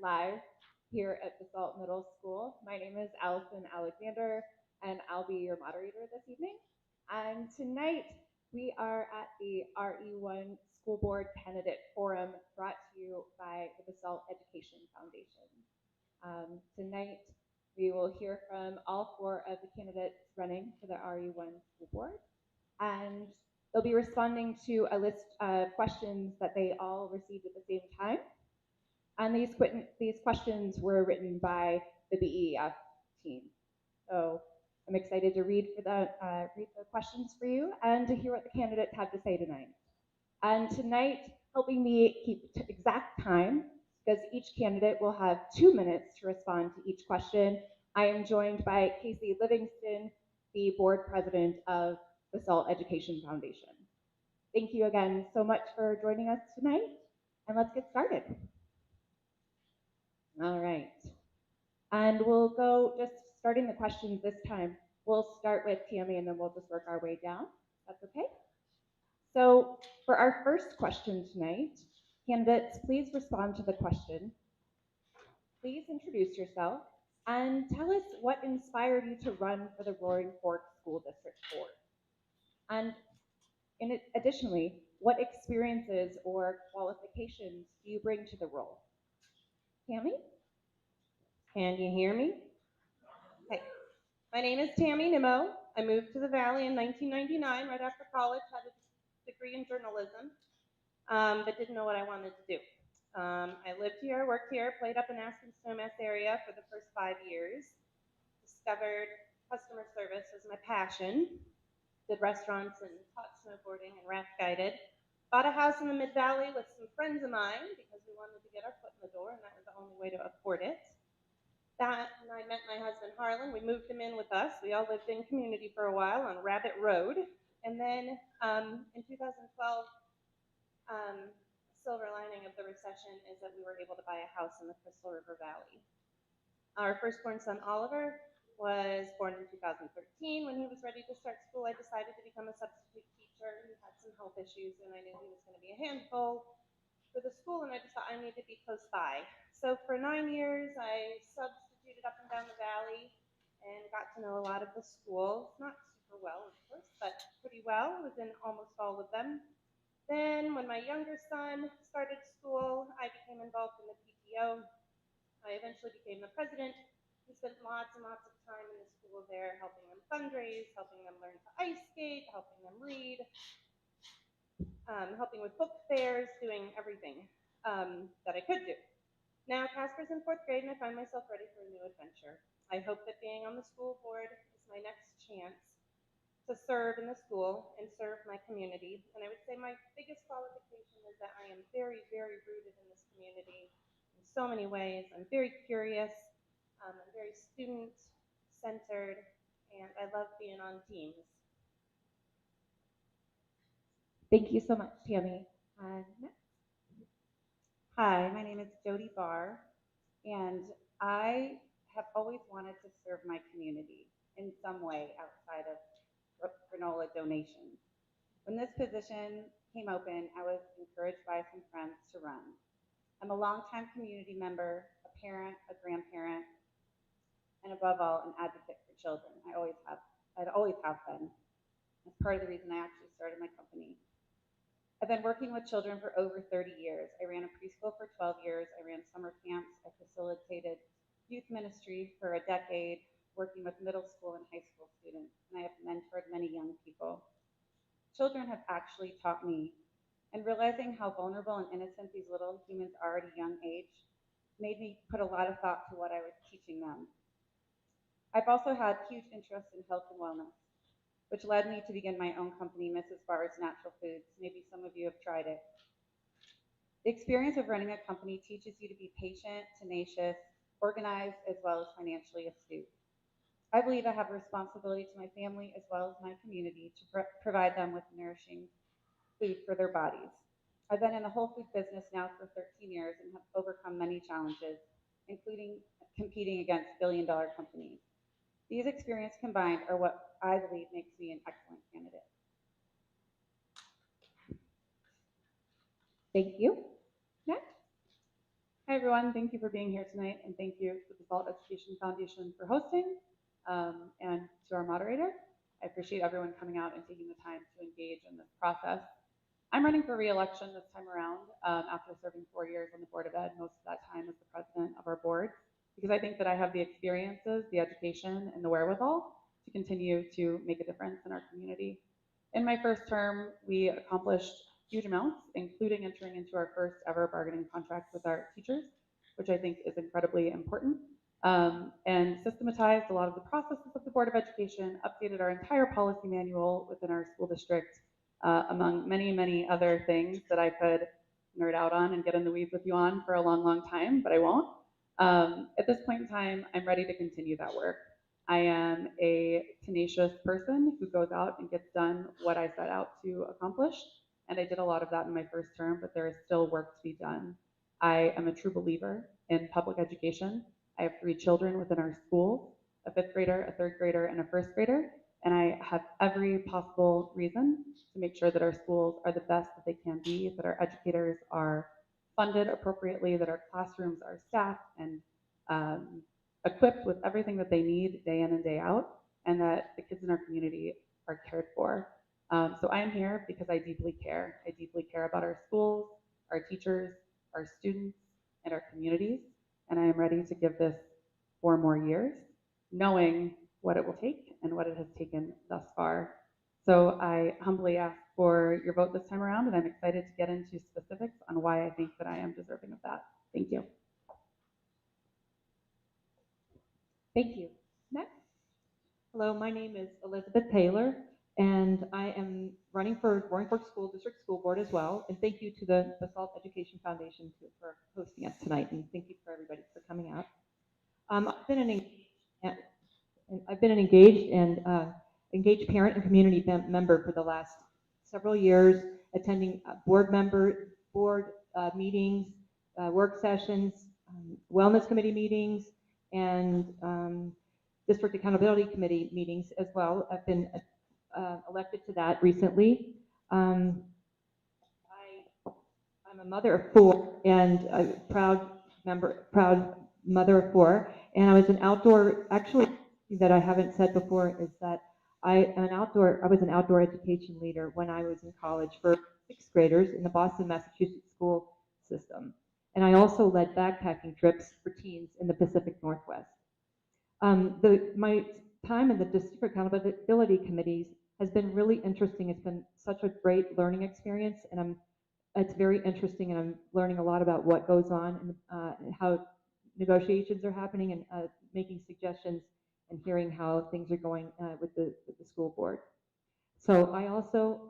live here at Basalt Middle School. My name is Allison Alexander, and I'll be your moderator this evening. And tonight we are at the RE1 School Board Candidate Forum brought to you by the Basalt Education Foundation. Tonight we will hear from all four of the candidates running for the RE1 School Board, and they'll be responding to a list of questions that they all received at the same time. And these questions were written by the BEF team. So I'm excited to read the questions for you and to hear what the candidates have to say tonight. And tonight, helping me keep exact time, because each candidate will have 2 minutes to respond to each question, I am joined by Casey Livingston, the board president of the Basalt Education Foundation. Thank you again so much for joining us tonight, and let's get started. All right. And we'll go just starting the questions this time. We'll start with Tammy and then we'll just work our way down. That's okay? So for our first question tonight, candidates, please respond to the question. Please introduce yourself and tell us what inspired you to run for the Roaring Fork School District Board. And additionally, what experiences or qualifications do you bring to the role? Tammy? Can you hear me? Okay. My name is Tammy Nimmo. I moved to the Valley in 1999, right after college, had a degree in journalism, but didn't know what I wanted to do. I lived here, worked here, played up in Aspen Snowmass area for the first 5 years, discovered customer service as my passion, did restaurants and taught snowboarding and raft guided, bought a house in the Mid-Valley with some friends of mine because we wanted to get our foot in the door and that was the only way to afford it. That, and I met my husband Harlan. We moved him in with us. We all lived in community for a while on Rabbit Road. And then in 2012, silver lining of the recession is that we were able to buy a house in the Crystal River Valley. Our firstborn son Oliver was born in 2013. When he was ready to start school, I decided to become a substitute teacher. He had some health issues, and I knew he was going to be a handful for the school, and I just thought I need to be close by. So for 9 years, I substituted up and down the valley and got to know a lot of the schools. Not super well, of course, but pretty well. Was in almost all of them. Then when my younger son started school, I became involved in the PTO. I eventually became the president. We spent lots and lots of time in the school there, helping them fundraise, helping them learn to ice skate, helping them read, helping with book fairs, doing everything that I could do. Now Casper's in 4th grade and I find myself ready for a new adventure. I hope that being on the school board is my next chance to serve in the school and serve my community. And I would say my biggest qualification is that I am very, very rooted in this community in so many ways. I'm very curious, I'm very student-centered, and I love being on teams. Thank you so much, Tammy. Next. Hi, my name is Jody Barr, and I have always wanted to serve my community in some way outside of granola donations. When this position came open, I was encouraged by some friends to run. I'm a longtime community member, a parent, a grandparent, and above all, an advocate for children. I'd always have been. That's part of the reason I actually started my company. I've been working with children for over 30 years. I ran a preschool for 12 years. I ran summer camps. I facilitated youth ministry for a decade, working with middle school and high school students, and I have mentored many young people. Children have actually taught me, and realizing how vulnerable and innocent these little humans are at a young age made me put a lot of thought to what I was teaching them. I've also had huge interest in health and wellness, which led me to begin my own company, Mrs. Barr's Natural Foods. Maybe some of you have tried it. The experience of running a company teaches you to be patient, tenacious, organized, as well as financially astute. I believe I have a responsibility to my family as well as my community to provide them with nourishing food for their bodies. I've been in the whole food business now for 13 years and have overcome many challenges, including competing against billion-dollar companies. These experiences combined are what I believe makes me an excellent candidate. Thank you. Next. Hi, everyone. Thank you for being here tonight, and thank you to the Basalt Education Foundation for hosting, and to our moderator. I appreciate everyone coming out and taking the time to engage in this process. I'm running for re-election this time around after serving 4 years on the Board of Ed, most of that time as the president of our board, because I think that I have the experiences, the education, and the wherewithal to continue to make a difference in our community. In my first term, we accomplished huge amounts, including entering into our first ever bargaining contract with our teachers, which I think is incredibly important, and systematized a lot of the processes of the Board of Education, updated our entire policy manual within our school district, among many, many other things that I could nerd out on and get in the weeds with you on for a long, long time, but I won't. At this point in time, I'm ready to continue that work. I am a tenacious person who goes out and gets done what I set out to accomplish. And I did a lot of that in my first term, but there is still work to be done. I am a true believer in public education. I have 3 children within our schools, a 5th grader, a 3rd grader, and a 1st grader. And I have every possible reason to make sure that our schools are the best that they can be, that our educators are funded appropriately, that our classrooms are staffed and equipped with everything that they need day in and day out, and that the kids in our community are cared for. So I am here because I deeply care. I deeply care about our schools, our teachers, our students, and our communities. And I am ready to give this 4 more years, knowing what it will take and what it has taken thus far. So I humbly ask for your vote this time around, and I'm excited to get into specifics on why I think that I am deserving of that. Thank you. Thank you. Next. Hello, my name is Elizabeth Taylor, and I am running for Roaring Fork School District School Board as well. And thank you to the Basalt Education Foundation for hosting us tonight, and thank you for everybody for coming out. I've been an engaged parent and community member for the last several years, attending board meetings, work sessions, wellness committee meetings, and district accountability committee meetings as well. I've been elected to that recently. I'm a mother of 4 and a proud mother of 4. And I was an outdoor, actually, that I haven't said before is that I was an outdoor education leader when I was in college for 6th graders in the Boston, Massachusetts school system. And I also led backpacking trips for teens in the Pacific Northwest. My time in the district accountability committees has been really interesting. It's been such a great learning experience, and it's very interesting, and I'm learning a lot about what goes on and how negotiations are happening, and making suggestions and hearing how things are going with the school board. So I also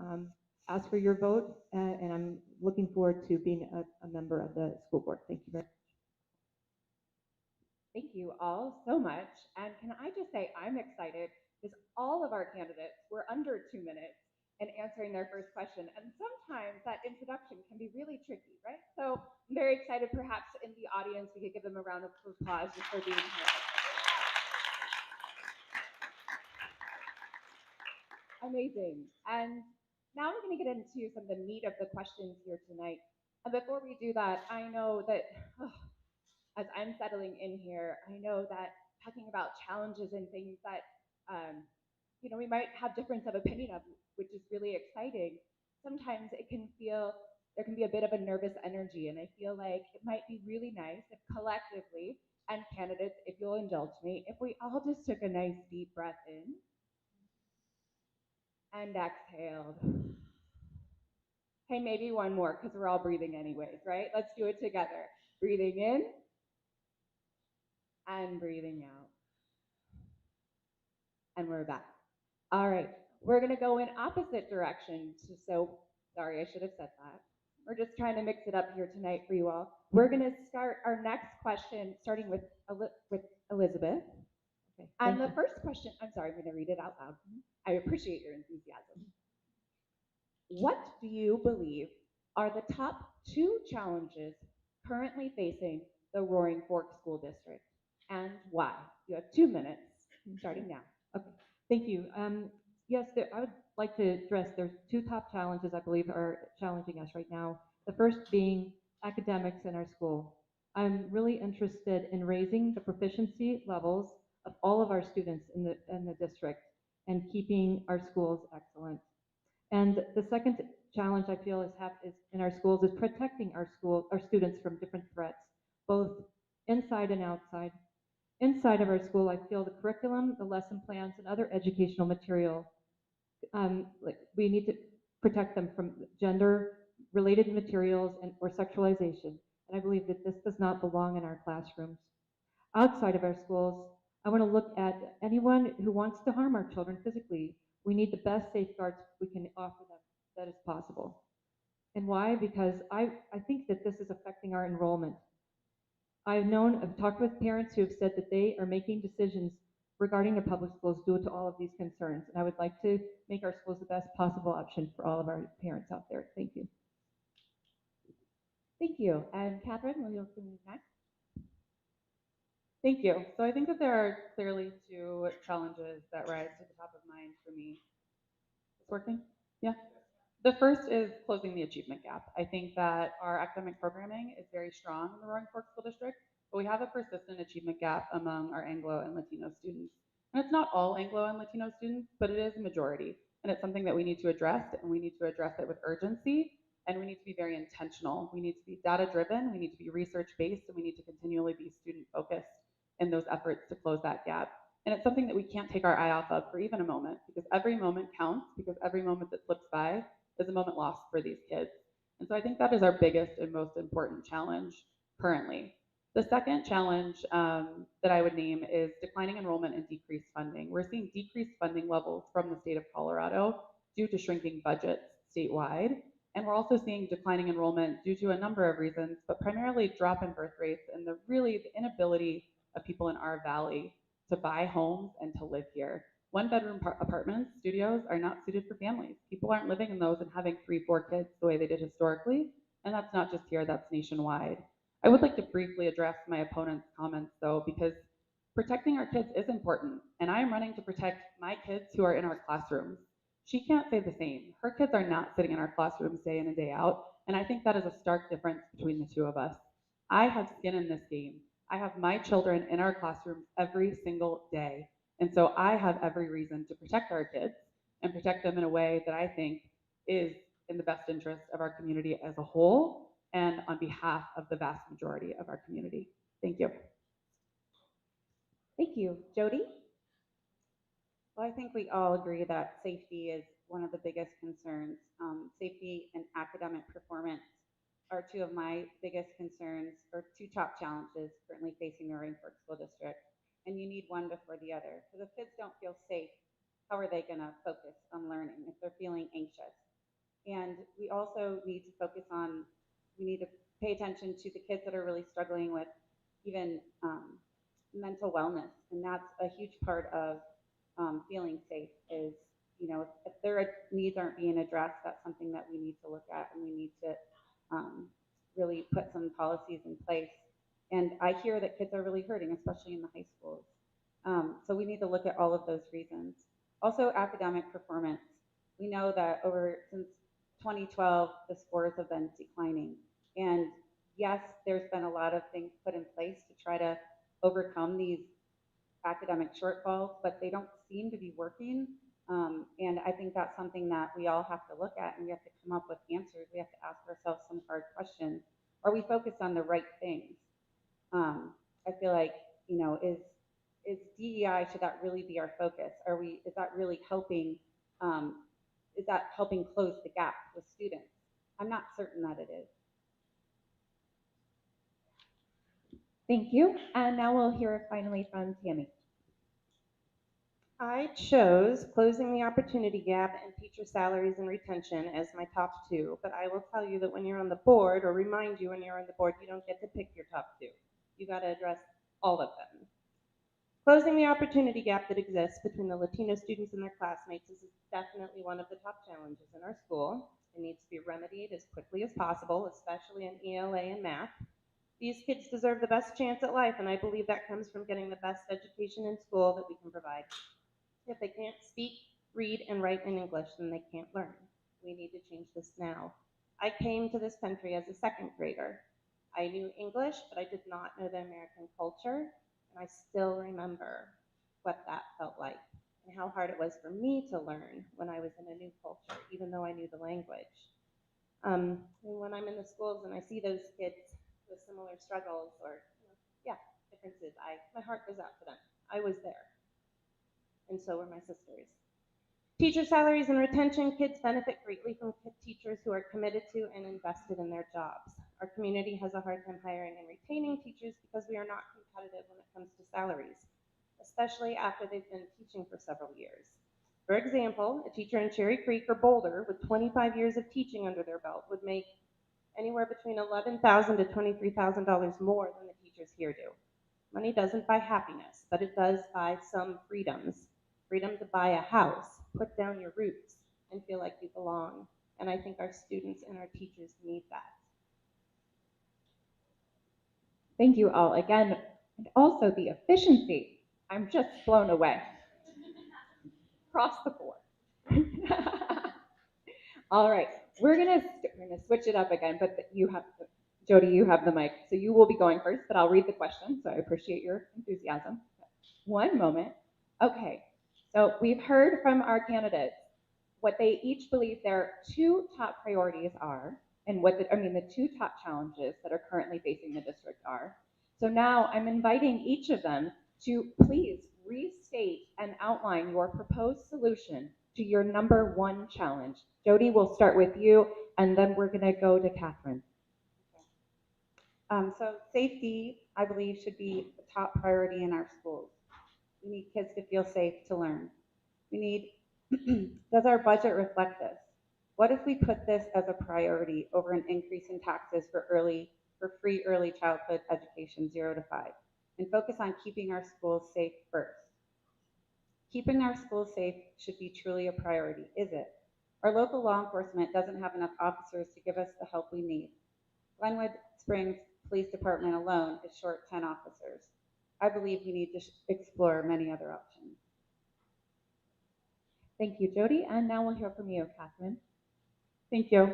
ask for your vote, and I'm looking forward to being a member of the school board. Thank you very much. Thank you all so much. And can I just say I'm excited because all of our candidates were under 2 minutes in answering their first question. And sometimes that introduction can be really tricky, right? So I'm very excited. Perhaps in the audience, we could give them a round of applause just for being here. Amazing. And now we're going to get into some of the meat of the questions here tonight. And before we do that, I know that as I'm settling in here, I know that talking about challenges and things that we might have difference of opinion of, which is really exciting. Sometimes there can be a bit of a nervous energy, and I feel like it might be really nice if collectively, and candidates, if you'll indulge me, if we all just took a nice deep breath in and exhaled. Hey, maybe one more because we're all breathing anyways, right? Let's do it together. Breathing in and breathing out. And we're back. All right, we're gonna go in opposite directions. So, sorry, I should have said that. We're just trying to mix it up here tonight for you all. We're gonna start our next question, starting with Elizabeth. Okay, And the first question, I'm sorry, I'm gonna read it out loud. I appreciate your enthusiasm. What do you believe are the top 2 challenges currently facing the Roaring Fork School District, and why? You have 2 minutes, starting now. Okay, thank you. Yes, I would like to address there's 2 top challenges I believe are challenging us right now. The first being academics in our school. I'm really interested in raising the proficiency levels of all of our students in the district and keeping our schools excellent. And the second challenge I feel is in our schools is protecting our students from different threats, both inside and outside. Inside of our school, I feel the curriculum, the lesson plans, and other educational material, like we need to protect them from gender-related materials or sexualization. And I believe that this does not belong in our classrooms. Outside of our schools, I want to look at anyone who wants to harm our children physically. We need the best safeguards we can offer them that is possible. And why? Because I think that this is affecting our enrollment. I've talked with parents who have said that they are making decisions regarding their public schools due to all of these concerns. And I would like to make our schools the best possible option for all of our parents out there. Thank you. Thank you. And Catherine, will you move next? Thank you. So I think that there are clearly two challenges that rise to the top of mind for me. It's working? Yeah. The first is closing the achievement gap. I think that our academic programming is very strong in the Roaring Fork School District, but we have a persistent achievement gap among our Anglo and Latino students. And it's not all Anglo and Latino students, but it is a majority. And it's something that we need to address, and we need to address it with urgency, and we need to be very intentional. We need to be data driven, we need to be research based, and we need to continually be student focused in those efforts to close that gap. And it's something that we can't take our eye off of for even a moment, because every moment counts, because every moment that slips by is a moment lost for these kids. And so I think that is our biggest and most important challenge currently. The second challenge that I would name is declining enrollment and decreased funding. We're seeing decreased funding levels from the state of Colorado due to shrinking budgets statewide. And we're also seeing declining enrollment due to a number of reasons, but primarily drop in birth rates and the inability of people in our valley to buy homes and to live here. One-bedroom apartments, studios are not suited for families. People aren't living in those and having 3, 4 kids the way they did historically. And that's not just here, that's nationwide. I would like to briefly address my opponent's comments though, because protecting our kids is important. And I am running to protect my kids who are in our classrooms. She can't say the same. Her kids are not sitting in our classrooms day in and day out. And I think that is a stark difference between the two of us. I have skin in this game. I have my children in our classrooms every single day. And so I have every reason to protect our kids and protect them in a way that I think is in the best interest of our community as a whole and on behalf of the vast majority of our community. Thank you. Thank you. Jody? Well, I think we all agree that safety is one of the biggest concerns. Safety and academic performance are two of my biggest concerns, or two top challenges currently facing the Roaring Fork School District. And you need one before the other. Because if kids don't feel safe, how are they going to focus on learning if they're feeling anxious? And we also need to we need to pay attention to the kids that are really struggling with even mental wellness. And that's a huge part of feeling safe is, if their needs aren't being addressed, that's something that we need to look at, and we need to really put some policies in place. And I hear that kids are really hurting, especially in the high schools. So we need to look at all of those reasons. Also, academic performance. We know that since 2012, the scores have been declining. And yes, there's been a lot of things put in place to try to overcome these academic shortfalls, but they don't seem to be working. And I think that's something that we all have to look at, and we have to come up with answers. We have to ask ourselves some hard questions. Are we focused on the right things? I feel like, is DEI, should that really be our focus? Is that really helping, close the gap with students? I'm not certain that it is. Thank you. And now we'll hear finally from Tammy. I chose closing the opportunity gap and teacher salaries and retention as my top two, but I will tell you that when you're on the board, or remind you when you're on the board, you don't get to pick your top two. You got to address all of them. Closing the opportunity gap that exists between the Latino students and their classmates is definitely one of the top challenges in our school. It needs to be remedied as quickly as possible, especially in ELA and math. These kids deserve the best chance at life, and I believe that comes from getting the best education in school that we can provide. If they can't speak, read, and write in English, then they can't learn. We need to change this now. I came to this country as a second grader. I knew English, but I did not know the American culture, and I still remember what that felt like and how hard it was for me to learn when I was in a new culture, even though I knew the language. And when I'm in the schools and I see those kids with similar struggles or differences, my heart goes out to them. I was there, and so were my sisters. Teacher salaries and retention. Kids benefit greatly from teachers who are committed to and invested in their jobs. Our community has a hard time hiring and retaining teachers because we are not competitive when it comes to salaries, especially after they've been teaching for several years. For example, a teacher in Cherry Creek or Boulder with 25 years of teaching under their belt would make anywhere between $11,000 to $23,000 more than the teachers here do. Money doesn't buy happiness, but it does buy some freedoms. Freedom to buy a house, put down your roots, and feel like you belong. And I think our students and our teachers need that. Thank you all again. And also the efficiency. I'm just blown away. Across the board. All right, we're gonna switch it up again, but Jody, you have the mic, so you will be going first, but I'll read the question, so I appreciate your enthusiasm. One moment. Okay, so we've heard from our candidates what they each believe their two top priorities are, and the two top challenges that are currently facing the district are. So now I'm inviting each of them to please restate and outline your proposed solution to your number one challenge. Jody, we'll start with you, and then we're going to go to Catherine. So safety, I believe, should be the top priority in our schools. We need kids to feel safe to learn. We need, does our budget reflect this? What if we put this as a priority over an increase in taxes for free early childhood education 0 to 5, and focus on keeping our schools safe first? Keeping our schools safe should be truly a priority, is it? Our local law enforcement doesn't have enough officers to give us the help we need. Glenwood Springs Police Department alone is short 10 officers. I believe we need to explore many other options. Thank you, Jody, and now we'll hear from you, Catherine. Thank you.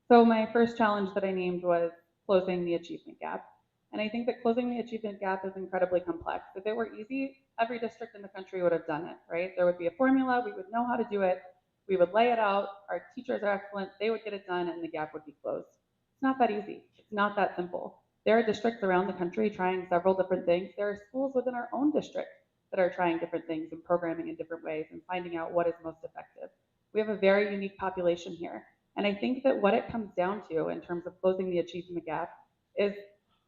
So my first challenge that I named was closing the achievement gap. And I think that closing the achievement gap is incredibly complex. If it were easy, every district in the country would have done it, right? There would be a formula, we would know how to do it, we would lay it out, our teachers are excellent, they would get it done, and the gap would be closed. It's not that easy. It's not that simple. There are districts around the country trying several different things. There are schools within our own district that are trying different things and programming in different ways and finding out what is most effective. We have a very unique population here. And I think that what it comes down to in terms of closing the achievement gap is,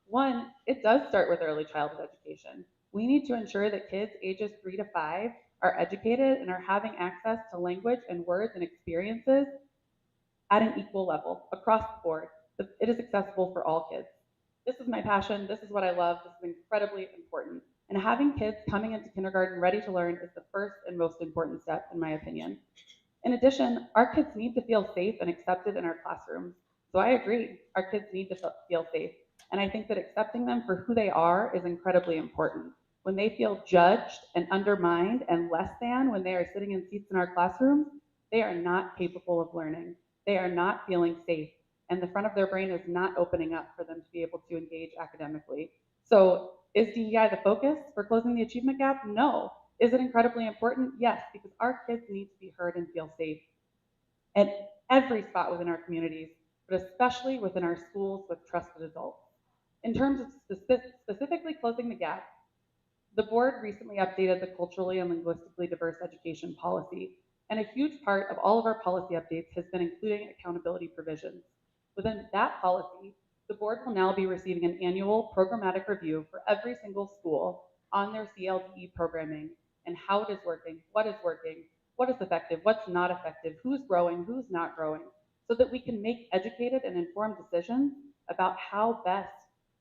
one, it does start with early childhood education. We need to ensure that kids ages 3 to 5 are educated and are having access to language and words and experiences at an equal level across the board. It is accessible for all kids. This is my passion. This is what I love. This is incredibly important. And having kids coming into kindergarten ready to learn is the first and most important step, in my opinion. In addition, our kids need to feel safe and accepted in our classrooms. So I agree, our kids need to feel safe. And I think that accepting them for who they are is incredibly important. When they feel judged and undermined and less than when they are sitting in seats in our classrooms, they are not capable of learning. They are not feeling safe. And the front of their brain is not opening up for them to be able to engage academically. So is DEI the focus for closing the achievement gap? No. Is it incredibly important? Yes, because our kids need to be heard and feel safe at every spot within our communities, but especially within our schools with trusted adults. In terms of specifically closing the gap, the board recently updated the culturally and linguistically diverse education policy, and a huge part of all of our policy updates has been including accountability provisions. Within that policy, the board will now be receiving an annual programmatic review for every single school on their CLDE programming and how it is working, what is effective, what's not effective, who's growing, who's not growing, so that we can make educated and informed decisions about how best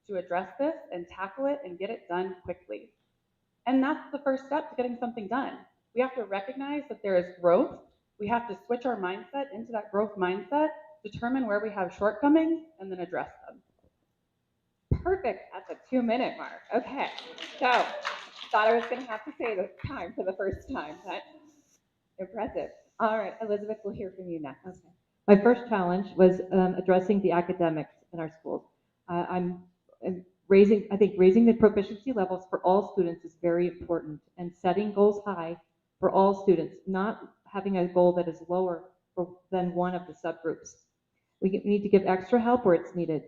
to address this and tackle it and get it done quickly. And that's the first step to getting something done. We have to recognize that there is growth. We have to switch our mindset into that growth mindset, determine where we have shortcomings, and then address them. Perfect. That's a 2-minute mark. Okay. So, thought I was going to have to say this time for the first time. That's impressive. All right, Elizabeth, we'll hear from you next. Okay. My first challenge was addressing the academics in our schools. I think raising the proficiency levels for all students is very important, and setting goals high for all students, not having a goal that is lower than one of the subgroups. We need to give extra help where it's needed,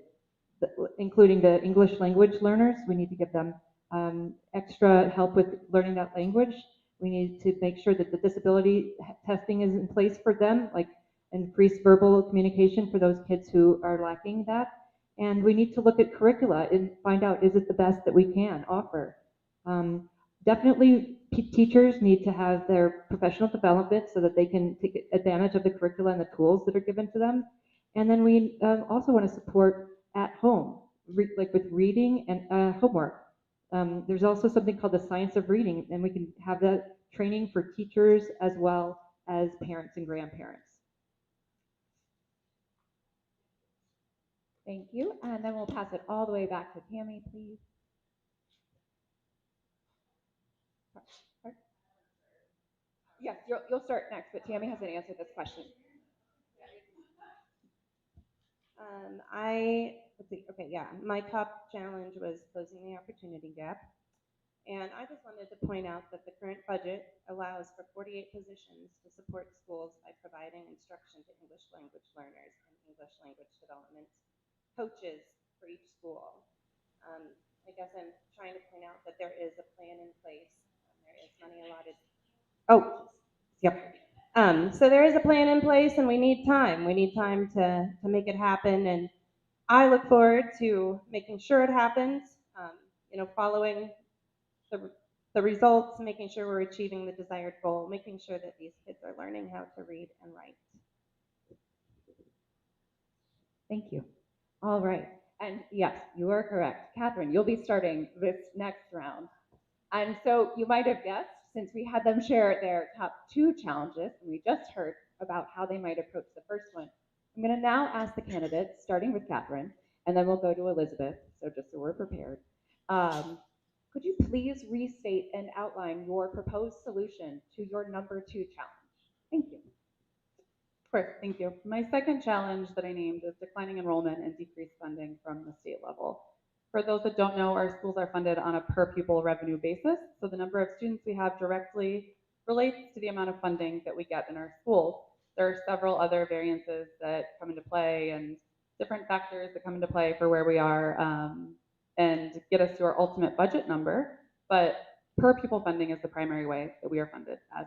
including the English language learners. We need to give them extra help with learning that language. We need to make sure that the disability testing is in place for them, like increased verbal communication for those kids who are lacking that. And we need to look at curricula and find out, is it the best that we can offer? Definitely teachers need to have their professional development so that they can take advantage of the curricula and the tools that are given to them. And then we also want to support at home, like with reading and homework. There's also something called the science of reading, and we can have that training for teachers as well as parents and grandparents. Thank you. And then we'll pass it all the way back to Tammy, please. Yes, you'll start next, but Tammy hasn't answered this question. Let's see, okay, yeah, my top challenge was closing the opportunity gap. And I just wanted to point out that the current budget allows for 48 positions to support schools by providing instruction to English language learners and English language development coaches for each school. I guess I'm trying to point out that there is a plan in place. There is money allotted. Oh, yep. So there is a plan in place, and we need time. We need time to make it happen, and I look forward to making sure it happens. Following the results, making sure we're achieving the desired goal, making sure that these kids are learning how to read and write. Thank you. All right. And yes, you are correct. Catherine, you'll be starting this next round. And so you might have guessed, since we had them share their top 2 challenges, and we just heard about how they might approach the first one, I'm going to now ask the candidates, starting with Catherine, and then we'll go to Elizabeth, so just so we're prepared. Could you please restate and outline your proposed solution to your number 2 challenge? Thank you. Of course, thank you. My second challenge that I named is declining enrollment and decreased funding from the state level. For those that don't know, our schools are funded on a per pupil revenue basis, so the number of students we have directly relates to the amount of funding that we get in our schools. There are several other variances that come into play and different factors that come into play for where we are and get us to our ultimate budget number, but per pupil funding is the primary way that we are funded as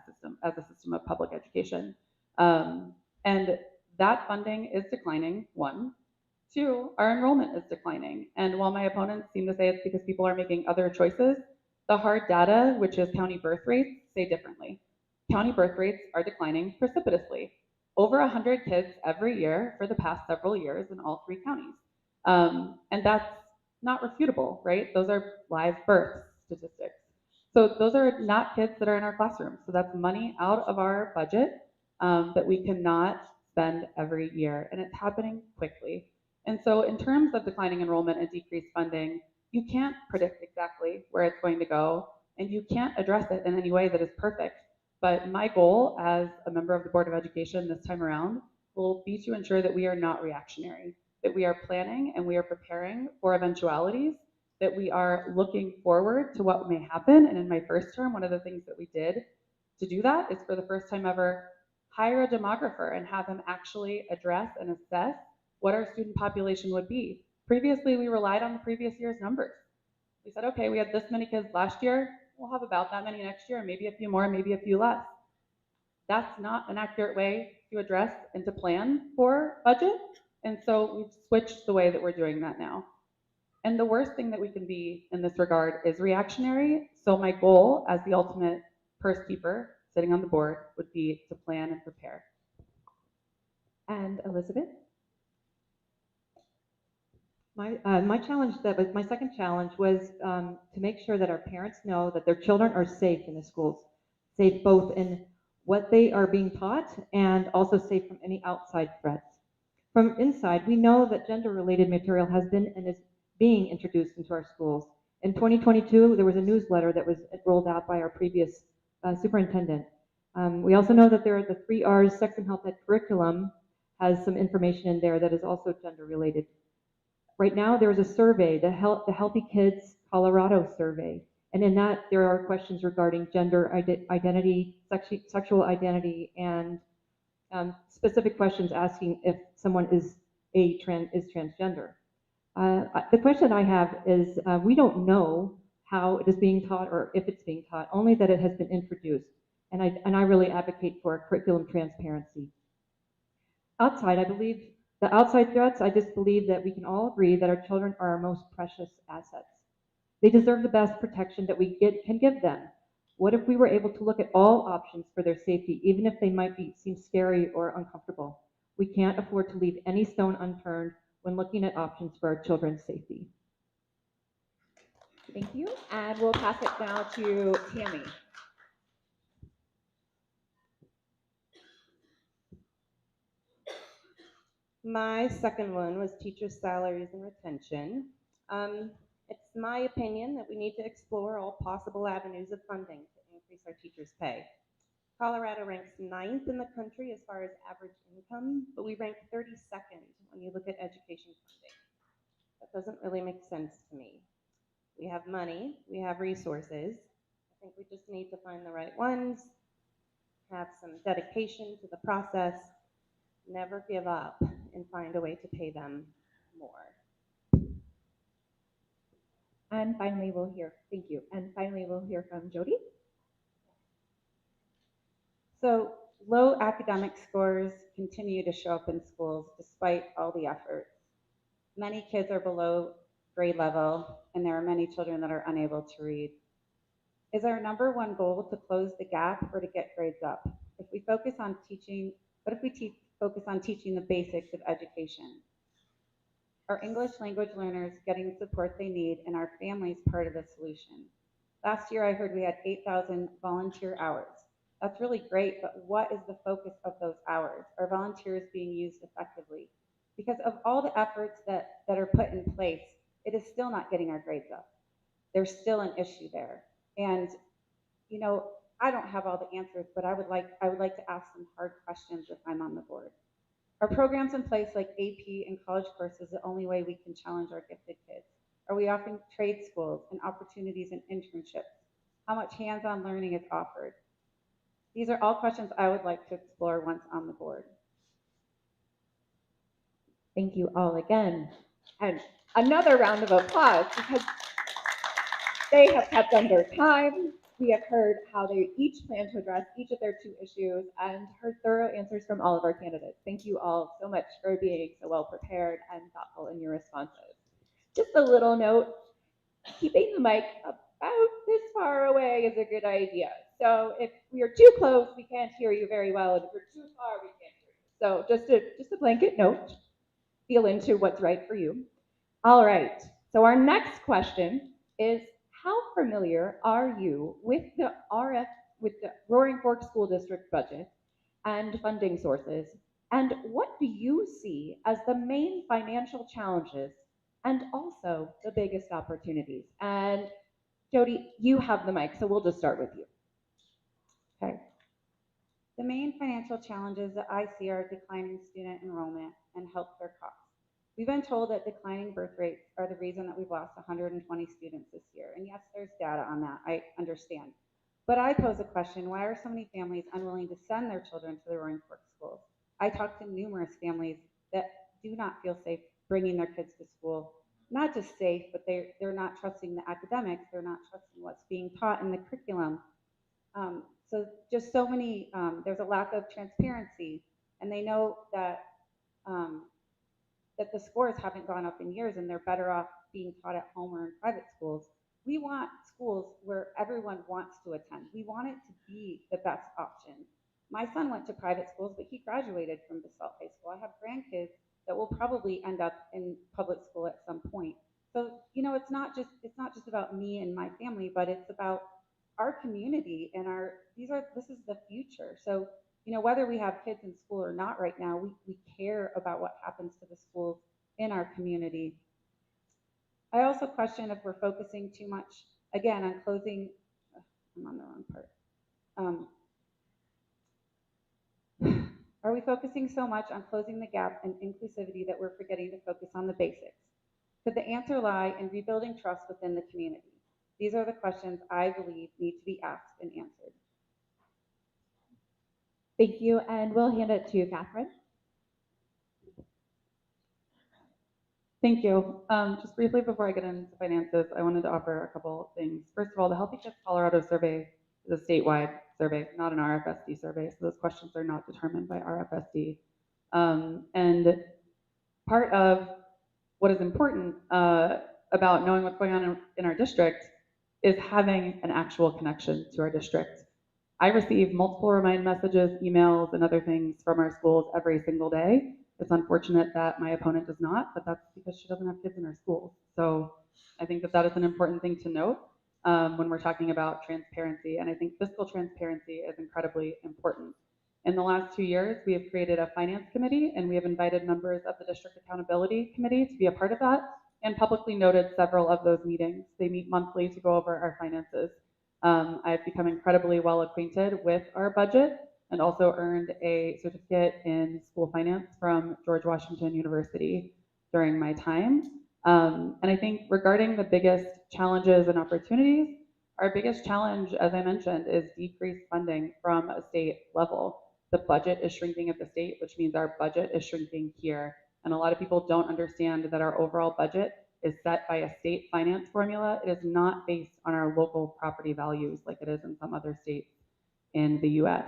a system of public education. And that funding is declining, 1. 2, our enrollment is declining. And while my opponents seem to say it's because people are making other choices, the hard data, which is county birth rates, say differently. County birth rates are declining precipitously. Over 100 kids every year for the past several years in all 3 counties. And that's not refutable, right? Those are live birth statistics. So those are not kids that are in our classrooms. So that's money out of our budget that we cannot spend every year, and it's happening quickly. And so in terms of declining enrollment and decreased funding, you can't predict exactly where it's going to go, and you can't address it in any way that is perfect. But my goal as a member of the Board of Education this time around will be to ensure that we are not reactionary, that we are planning and we are preparing for eventualities, that we are looking forward to what may happen. And in my first term, one of the things that we did to do that is, for the first time ever, hire a demographer and have him actually address and assess what our student population would be. Previously, we relied on the previous year's numbers. We said, okay, we had this many kids last year, we'll have about that many next year, maybe a few more, maybe a few less. That's not an accurate way to address and to plan for budget. And so we've switched the way that we're doing that now. And the worst thing that we can be in this regard is reactionary. So my goal as the ultimate purse keeper sitting on the board would be to plan and prepare. And Elizabeth? My second challenge was to make sure that our parents know that their children are safe in the schools, safe both in what they are being taught and also safe from any outside threats. From inside, we know that gender-related material has been and is being introduced into our schools. In 2022, there was a newsletter that was rolled out by our previous superintendent. We also know that there are the 3 R's sex and health ed curriculum has some information in there that is also gender-related. Right now, there's a survey, the Healthy Kids Colorado survey, and in that there are questions regarding gender identity, sexual identity, and specific questions asking if someone is transgender. The question I have is, we don't know how it is being taught or if it's being taught, only that it has been introduced, and I really advocate for curriculum transparency. Outside, I believe the outside threats, I just believe that we can all agree that our children are our most precious assets. They deserve the best protection that can give them. What if we were able to look at all options for their safety, even if they might seem scary or uncomfortable? We can't afford to leave any stone unturned when looking at options for our children's safety. Thank you. And we'll pass it now to Tammy. My second one was teacher salaries and retention. It's my opinion that we need to explore all possible avenues of funding to increase our teachers' pay. Colorado ranks 9th in the country as far as average income, but we rank 32nd when you look at education funding. That doesn't really make sense to me. We have money, we have resources. I think we just need to find the right ones, have some dedication to the process, never give up, and find a way to pay them more. And finally, we'll hear, thank you. And finally, we'll hear from Jody. So low academic scores continue to show up in schools despite all the efforts. Many kids are below grade level, and there are many children that are unable to read. Is our number one goal to close the gap or to get grades up? If we focus on teaching, what if we focus on teaching the basics of education? Are English language learners getting the support they need, and are families part of the solution? Last year I heard we had 8,000 volunteer hours. That's really great, but what is the focus of those hours? Are volunteers being used effectively? Because of all the efforts that are put in place, it is still not getting our grades up. There's still an issue there. And you know, I don't have all the answers, but I would like to ask some hard questions if I'm on the board. Are programs in place like AP and college courses the only way we can challenge our gifted kids? Are we offering trade schools and opportunities and internships? How much hands-on learning is offered? These are all questions I would like to explore once on the board. Thank you all again. And another round of applause because they have kept under time. We have heard how they each plan to address each of their 2 issues and heard thorough answers from all of our candidates. Thank you all so much for being so well prepared and thoughtful in your responses. Just a little note, keeping the mic about this far away is a good idea. So if we are too close, we can't hear you very well, and if we're too far, we can't hear you. So just a blanket note, feel into what's right for you. All right, so our next question is, how familiar are you with the Roaring Fork School District budget and funding sources? And what do you see as the main financial challenges and also the biggest opportunities? And Jody, you have the mic, so we'll just start with you. Okay. The main financial challenges that I see are declining student enrollment and healthcare costs. We've been told that declining birth rates are the reason that we've lost 120 students this year. And yes, there's data on that, I understand. But I pose a question, why are so many families unwilling to send their children to the Roaring Fork schools? I talk to numerous families that do not feel safe bringing their kids to school. Not just safe, but they're not trusting the academics, they're not trusting what's being taught in the curriculum. So just so many, there's a lack of transparency, and they know that that the scores haven't gone up in years and they're better off being taught at home or in private schools. We want schools where everyone wants to attend. We want it to be the best option. My son went to private schools, but he graduated from Basalt High School. I have grandkids that will probably end up in public school at some point. So, you know, it's not just about me and my family, but it's about our community and this is the future. So, you know, whether we have kids in school or not right now, we care about what happens to the schools in our community. I also question if we're focusing too much, again, on closing, I'm on the wrong part. Are we focusing so much on closing the gap and inclusivity that we're forgetting to focus on the basics? Could the answer lie in rebuilding trust within the community? These are the questions I believe need to be asked and answered. Thank you, and we'll hand it to Catherine. Thank you. Just briefly before I get into finances, I wanted to offer a couple things. First of all, the Healthy Kids Colorado survey is a statewide survey, not an RFSD survey, so those questions are not determined by RFSD. And part of what is important about knowing what's going on in our district is having an actual connection to our district. I receive multiple remind messages, emails, and other things from our schools every single day. It's unfortunate that my opponent does not, but that's because she doesn't have kids in her schools. So I think that that is an important thing to note when we're talking about transparency. And I think fiscal transparency is incredibly important. In the last 2 years, we have created a finance committee, and we have invited members of the district accountability committee to be a part of that, and publicly noted several of those meetings. They meet monthly to go over our finances. I've become incredibly well acquainted with our budget and also earned a certificate in school finance from George Washington University during my time. And I think regarding the biggest challenges and opportunities, our biggest challenge, as I mentioned, is decreased funding from a state level. The budget is shrinking at the state, which means our budget is shrinking here. And a lot of people don't understand that our overall budget is set by a state finance formula. It is not based on our local property values like it is in some other states in the US.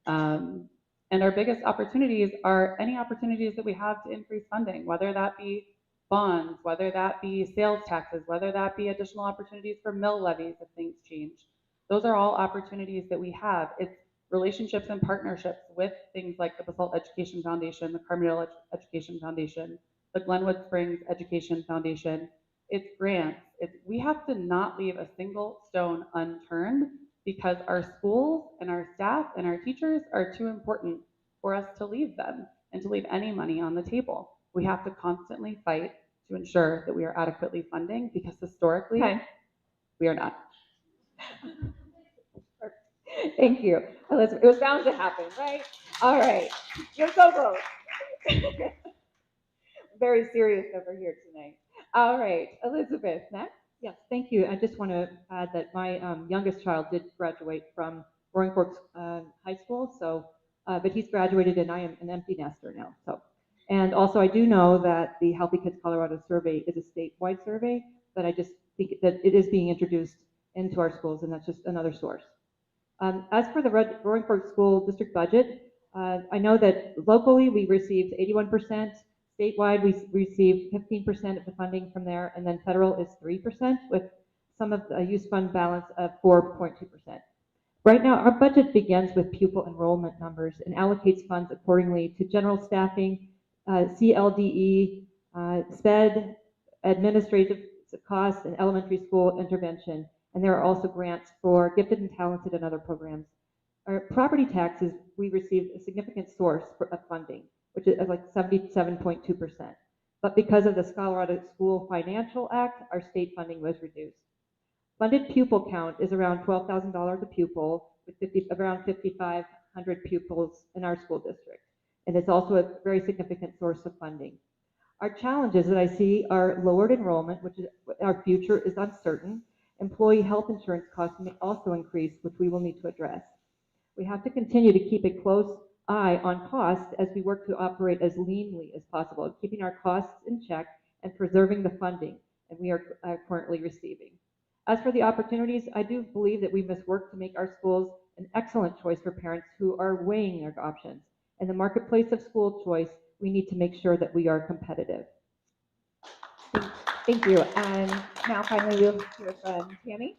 And our biggest opportunities are any opportunities that we have to increase funding, whether that be bonds, whether that be sales taxes, whether that be additional opportunities for mill levies if things change. Those are all opportunities that we have. It's relationships and partnerships with things like the Basalt Education Foundation, the Carbondale Education Foundation, the Glenwood Springs Education Foundation. It's grants. We have to not leave a single stone unturned because our schools and our staff and our teachers are too important for us to leave them and to leave any money on the table. We have to constantly fight to ensure that we are adequately funding because historically we are not. Thank you. Elizabeth, it was bound to happen, right? All right. You're so close. Very serious over here tonight. All right. Elizabeth, next. Yes, thank you. I just want to add that my youngest child did graduate from Roaring Forks High School, so but he's graduated and I am an empty nester now. So, and also I do know that the Healthy Kids Colorado survey is a statewide survey, but I just think that it is being introduced into our schools, and that's just another source. As for the Roaring Forks School District budget, I know that locally we received 81%. Statewide, we received 15% of the funding from there, and then federal is 3%, with some of the use fund balance of 4.2%. Right now, our budget begins with pupil enrollment numbers and allocates funds accordingly to general staffing, CLDE, SPED, administrative costs, and elementary school intervention. And there are also grants for gifted and talented and other programs. Our property taxes, we received a significant source of funding, which is like 77.2%. But because of the Colorado School Financial Act, our state funding was reduced. Funded pupil count is around $12,000 a pupil, with around 5,500 pupils in our school district. And it's also a very significant source of funding. Our challenges that I see are lowered enrollment, which is our future is uncertain. Employee health insurance costs may also increase, which we will need to address. We have to continue to keep a close eye on costs as we work to operate as leanly as possible, keeping our costs in check and preserving the funding that we are currently receiving. As for the opportunities, I do believe that we must work to make our schools an excellent choice for parents who are weighing their options. In the marketplace of school choice, we need to make sure that we are competitive. Thank you. And now finally we'll hear from Tammy.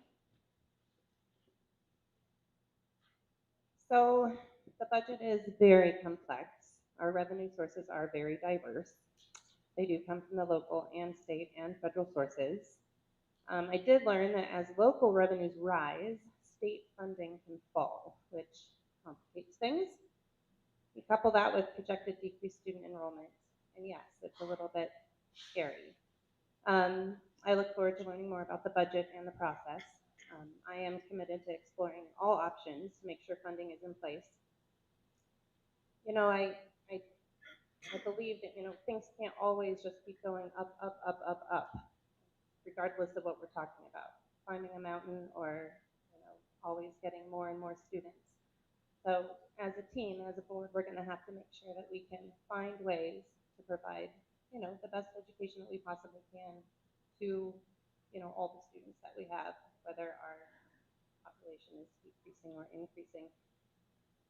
So the budget is very complex. Our revenue sources are very diverse. They do come from the local and state and federal sources. I did learn that as local revenues rise, state funding can fall, which complicates things. You couple that with projected decreased student enrollment, and yes, it's a little bit scary. I look forward to learning more about the budget and the process. I am committed to exploring all options to make sure funding is in place. You know, I I believe that, things can't always just keep going up, up, up, up, up, regardless of what we're talking about, climbing a mountain or, always getting more and more students. So as a team, as a board, we're going to have to make sure that we can find ways to provide, the best education that we possibly can to, all the students that we have, whether our population is decreasing or increasing.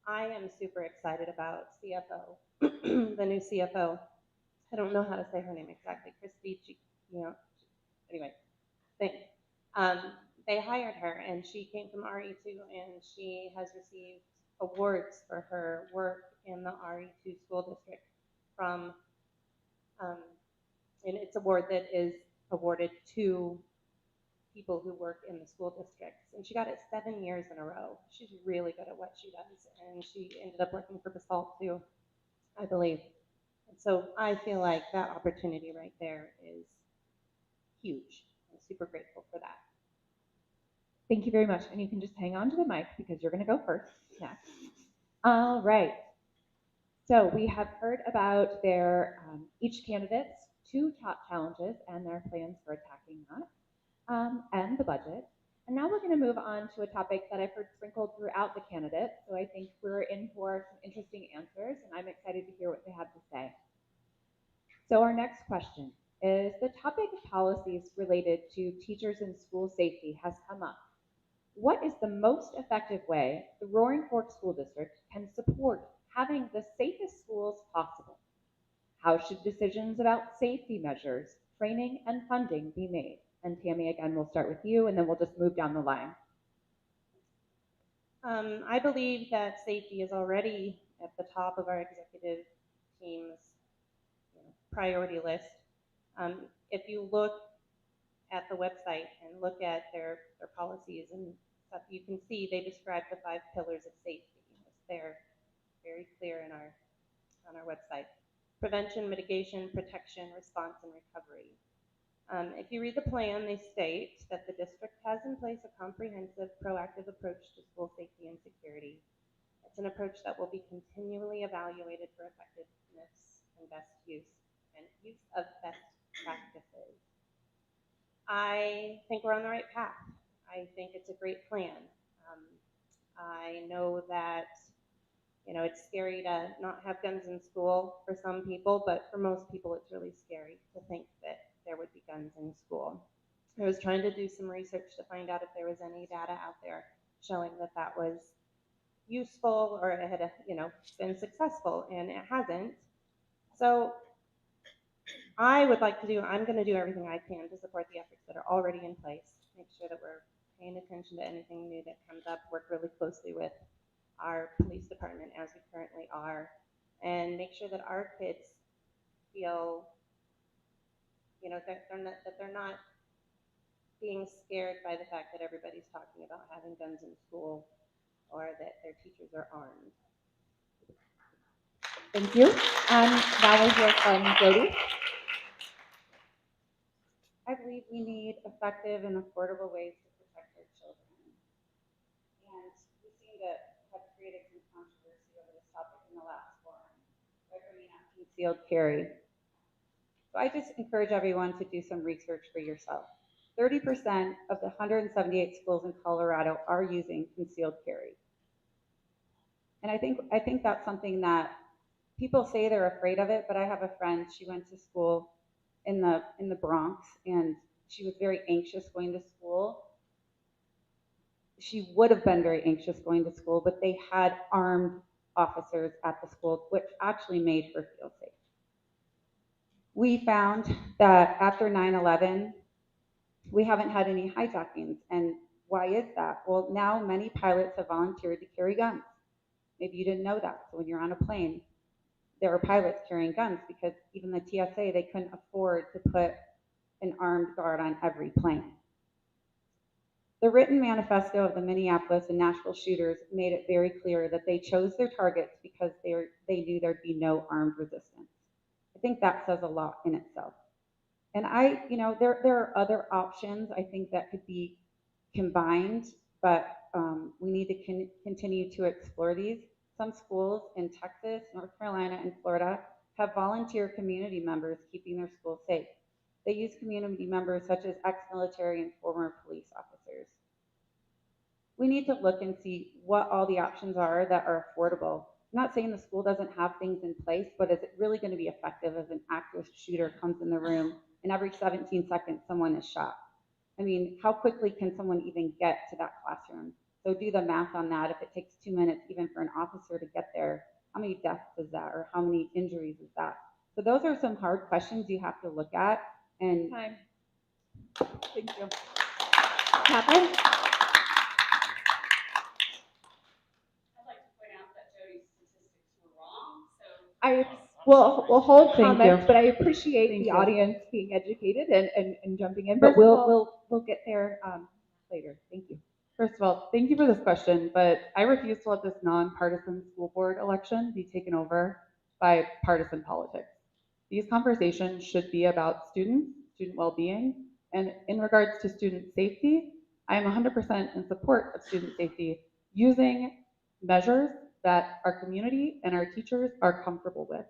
I am super excited about CFO, the new CFO. I don't know how to say her name exactly. Christy, anyway, thing. Um, they hired her, and she came from RE2, and she has received awards for her work in the RE2 school district from, and it's award that is awarded to people who work in the school districts. And she got it 7 years in a row. She's really good at what she does, and she ended up working for Basalt too, I believe. And so I feel like that opportunity right there is huge. I'm super grateful for that. Thank you very much. And you can just hang on to the mic because you're going to go first next. All right. So we have heard about each candidate's two top challenges and their plans for attacking that, and the budget. And now we're going to move on to a topic that I've heard sprinkled throughout the candidates. So I think we're in for some interesting answers, and I'm excited to hear what they have to say. So our next question is, the topic of policies related to teachers and school safety has come up. What is the most effective way the Roaring Fork School District can support having the safest schools possible? How should decisions about safety measures, training, and funding be made? And Tammy, again, we'll start with you, and then we'll just move down the line. I believe that safety is already at the top of our executive team's priority list. If you look at the website and look at their policies and stuff, you can see they describe the 5 pillars of safety. They're very clear on our website. Prevention, mitigation, protection, response, and recovery. If you read the plan, they state that the district has in place a comprehensive, proactive approach to school safety and security. It's an approach that will be continually evaluated for effectiveness and use of best practices. I think we're on the right path. I think it's a great plan. I know that it's scary to not have guns in school for some people, but for most people, it's really scary to think that there would be guns in school. I was trying to do some research to find out if there was any data out there showing that that was useful or it had, been successful, and it hasn't. So I'm going to do everything I can to support the efforts that are already in place, make sure that we're paying attention to anything new that comes up, work really closely with our police department as we currently are, and make sure that our kids feel, that they're not being scared by the fact that everybody's talking about having guns in school or that their teachers are armed. Thank you. Now we'll hear from Jody. I believe we need effective and affordable ways to protect our children. And we seem to have created some controversy over this topic in the last forum by bringing up concealed carry. So I just encourage everyone to do some research for yourself. 30% of the 178 schools in Colorado are using concealed carry. And I think that's something that people say they're afraid of it, but I have a friend, she went to school in the Bronx, and she was very anxious going to school. She would have been very anxious going to school, but they had armed officers at the school, which actually made her feel safe. We found that after 9/11, we haven't had any hijackings. And why is that? Well, now many pilots have volunteered to carry guns. Maybe you didn't know that. So when you're on a plane, there were pilots carrying guns because even the TSA, they couldn't afford to put an armed guard on every plane. The written manifesto of the Minneapolis and Nashville shooters made it very clear that they chose their targets because they knew there'd be no armed resistance. I think that says a lot in itself. And there are other options I think that could be combined, but we need to continue to explore these. Some schools in Texas, North Carolina, and Florida have volunteer community members keeping their school safe. They use community members such as ex-military and former police officers. We need to look and see what all the options are that are affordable. I'm not saying the school doesn't have things in place, but is it really going to be effective if an active shooter comes in the room and every 17 seconds someone is shot? I mean, how quickly can someone even get to that classroom? So do the math on that. If it takes 2 minutes even for an officer to get there, how many deaths is that, or how many injuries is that? So those are some hard questions you have to look at. And Time. thank you. Catherine? I'd like to point out that Jody's statistics were wrong, so. I will hold Thank comments, you. but I appreciate Thank the you. audience being educated and jumping in. But But we'll get there later. Thank you. First of all, thank you for this question, but I refuse to let this nonpartisan school board election be taken over by partisan politics. These conversations should be about students, student well-being, and in regards to student safety, I am 100% in support of student safety using measures that our community and our teachers are comfortable with.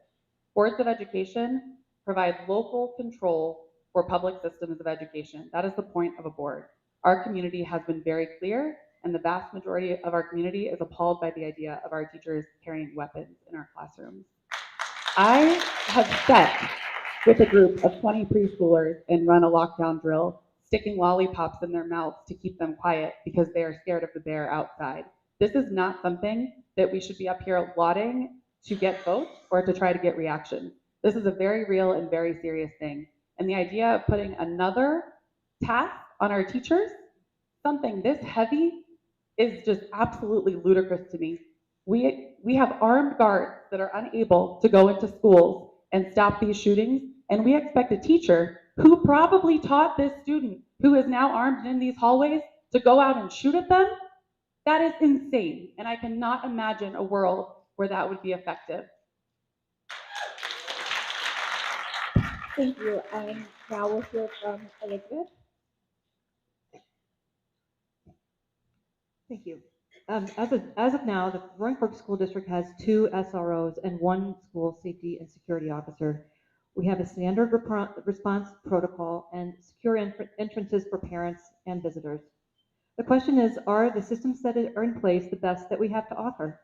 Boards of education provide local control for public systems of education. That is the point of a board. Our community has been very clear, and the vast majority of our community is appalled by the idea of our teachers carrying weapons in our classrooms. I have sat with a group of 20 preschoolers and run a lockdown drill, sticking lollipops in their mouths to keep them quiet because they are scared of the bear outside. This is not something that we should be up here lauding to get votes or to try to get reactions. This is a very real and very serious thing. And the idea of putting another task on our teachers, something this heavy, is just absolutely ludicrous to me. We have armed guards that are unable to go into schools and stop these shootings, and we expect a teacher who probably taught this student who is now armed in these hallways to go out and shoot at them. That is insane, and I cannot imagine a world where that would be effective. Thank you. And now we'll hear from Elizabeth. Thank you. As of now, the Roaring Fork School District has 2 SROs and 1 school safety and security officer. We have a standard response protocol and secure entrances for parents and visitors. The question is, are the systems that are in place the best that we have to offer?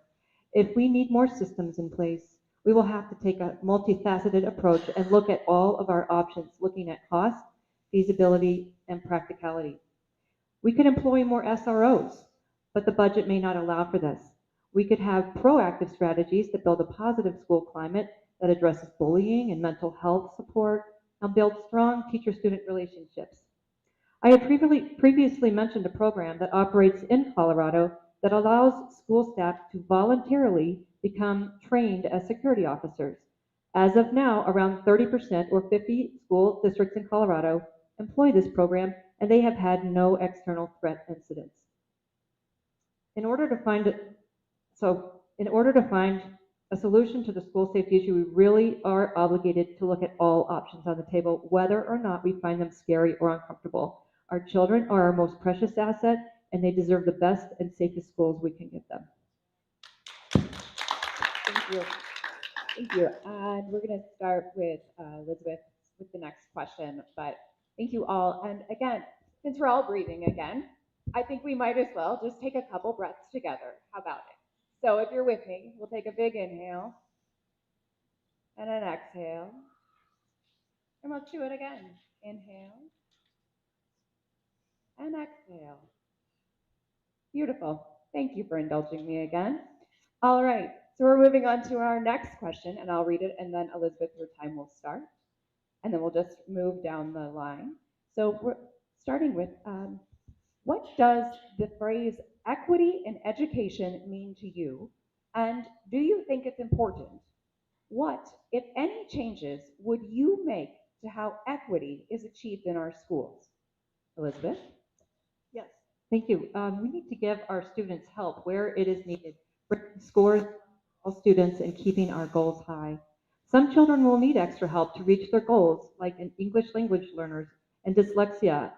If we need more systems in place, we will have to take a multifaceted approach and look at all of our options, looking at cost, feasibility, and practicality. We could employ more SROs, but the budget may not allow for this. We could have proactive strategies that build a positive school climate that addresses bullying and mental health support and build strong teacher-student relationships. I had previously mentioned a program that operates in Colorado that allows school staff to voluntarily become trained as security officers. As of now, around 30% or 50 school districts in Colorado employ this program, and they have had no external threat incidents. In order to find a solution to the school safety issue, we really are obligated to look at all options on the table, whether or not we find them scary or uncomfortable. Our children are our most precious asset, and they deserve the best and safest schools we can give them. Thank you. Thank you. And we're going to start with Elizabeth with the next question. But thank you all. And again, since we're all breathing again, I think we might as well just take a couple breaths together. How about it? So if you're with me, we'll take a big inhale and an exhale. And we'll do it again. Inhale and exhale. Beautiful. Thank you for indulging me again. All right, so we're moving on to our next question, and I'll read it, and then Elizabeth, your time will start. And then we'll just move down the line. So we're starting with, what does the phrase equity in education mean to you? And do you think it's important? What, if any, changes would you make to how equity is achieved in our schools? Elizabeth? Yes. Thank you. We need to give our students help where it is needed, bringing scores for all students and keeping our goals high. Some children will need extra help to reach their goals, like in English language learners and dyslexia,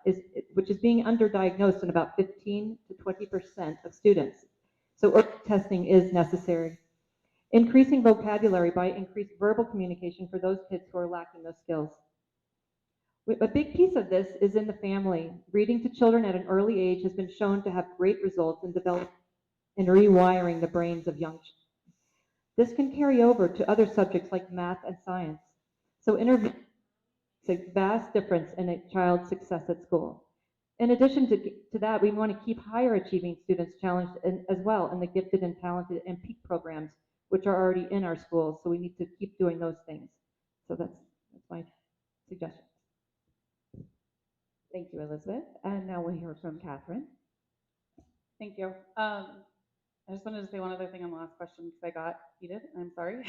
which is being underdiagnosed in about 15 to 20% of students. So early testing is necessary. increasing vocabulary by increased verbal communication for those kids who are lacking those skills. A big piece of this is in the family. Reading to children at an early age has been shown to have great results in developing and rewiring the brains of young children. This can carry over to other subjects like math and science. So intervention makes a vast difference in a child's success at school. In addition to that, we want to keep higher achieving students challenged as well in the gifted and talented and peak programs, which are already in our schools. So we need to keep doing those things. So that's my suggestion. Thank you, Elizabeth. And now we'll hear from Catherine. Thank you. I just wanted to say one other thing on the last question because I got heated. I'm sorry.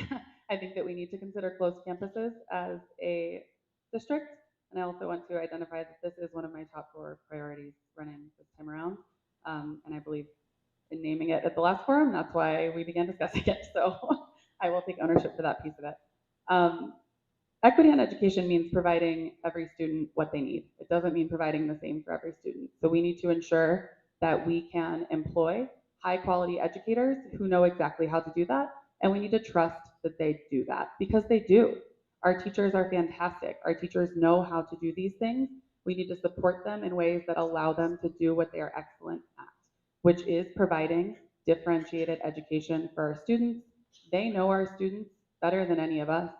I think that we need to consider closed campuses as a district. And I also want to identify that this is one of my top 4 priorities running this time around. And I believe in naming it at the last forum. That's why we began discussing it. So I will take ownership for that piece of it. Equity in education means providing every student what they need. It doesn't mean providing the same for every student. So we need to ensure that we can employ high quality educators who know exactly how to do that. And we need to trust that they do that because they do. Our teachers are fantastic. Our teachers know how to do these things. We need to support them in ways that allow them to do what they are excellent at, which is providing differentiated education for our students. They know our students better than any of us.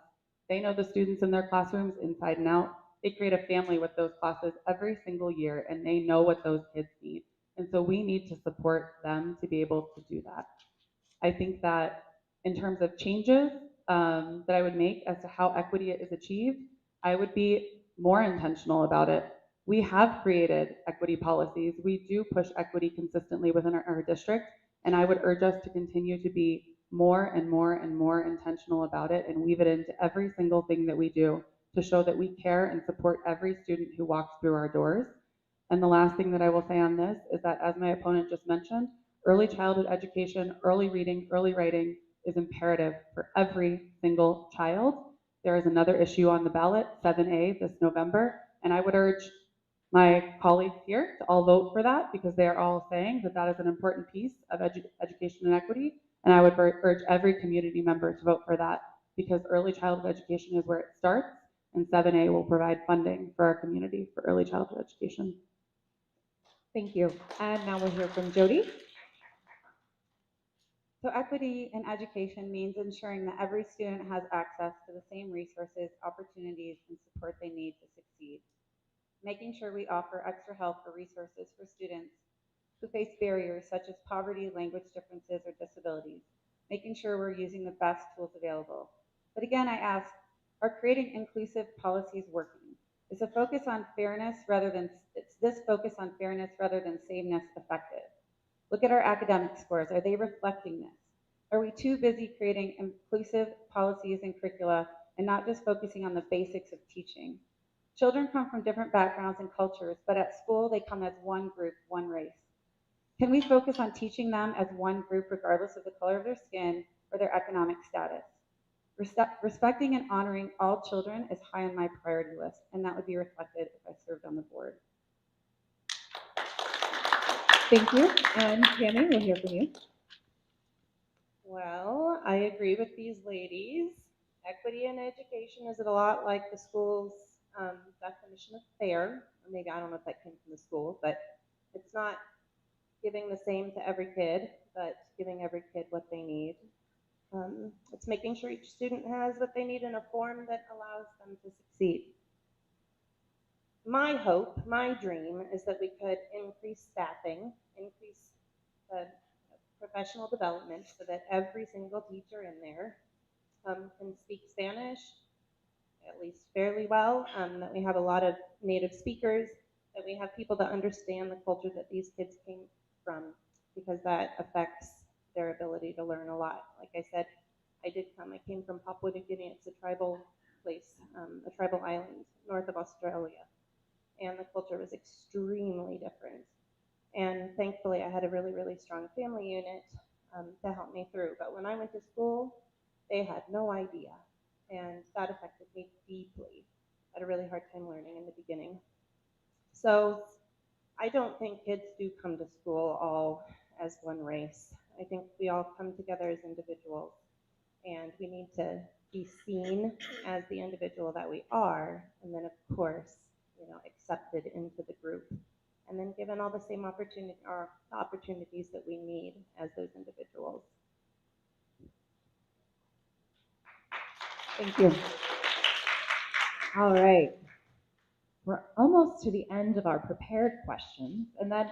They know the students in their classrooms inside and out. They create a family with those classes every single year, and they know what those kids need. And so we need to support them to be able to do that. I think that in terms of changes that I would make as to how equity is achieved, I would be more intentional about it. We have created equity policies. We do push equity consistently within our district, and I would urge us to continue to be more and more and more intentional about it and weave it into every single thing that we do to show that we care and support every student who walks through our doors. And the last thing that I will say on this is that, as my opponent just mentioned, early childhood education, early reading, early writing is imperative for every single child. There is another issue on the ballot, 7A, this November, and I would urge my colleagues here to all vote for that because they are all saying that that is an important piece of education and equity. And I would urge every community member to vote for that because early childhood education is where it starts, and 7A will provide funding for our community for early childhood education. Thank you. And now we'll hear from Jody. So equity in education means ensuring that every student has access to the same resources, opportunities, and support they need to succeed. Making sure we offer extra help or resources for students who face barriers such as poverty, language differences, or disabilities. Making sure we're using the best tools available. But again, I ask, are creating inclusive policies working? Is this focus on fairness rather than sameness effective? Look at our academic scores. Are they reflecting this? Are we too busy creating inclusive policies and curricula and not just focusing on the basics of teaching? Children come from different backgrounds and cultures, but at school they come as one group, one race. Can we focus on teaching them as one group regardless of the color of their skin or their economic status? Respecting and honoring all children is high on my priority list, and that would be reflected if I served on the board. Thank you. And Tammy, we'll hear from you. Well, I agree with these ladies. Equity in education is a lot like the school's definition of fair. Or maybe I don't know if that came from the school, but it's not giving the same to every kid, but giving every kid what they need. It's making sure each student has what they need in a form that allows them to succeed. My hope, my dream, is that we could increase staffing, increase the professional development so that every single teacher in there can speak Spanish at least fairly well, that we have a lot of native speakers, that we have people that understand the culture that these kids came from, because that affects their ability to learn a lot. Like I said, I came from Papua New Guinea. It's a tribal place, a tribal island north of Australia, and the culture was extremely different. And thankfully, I had a really, really strong family unit to help me through. But when I went to school, they had no idea, and that affected me deeply. I had a really hard time learning in the beginning. So I don't think kids do come to school all as one race. I think we all come together as individuals. and we need to be seen as the individual that we are, and then of course, accepted into the group, and then given all the same opportunities that we need as those individuals. Thank you. All right. We're almost to the end of our prepared questions, and then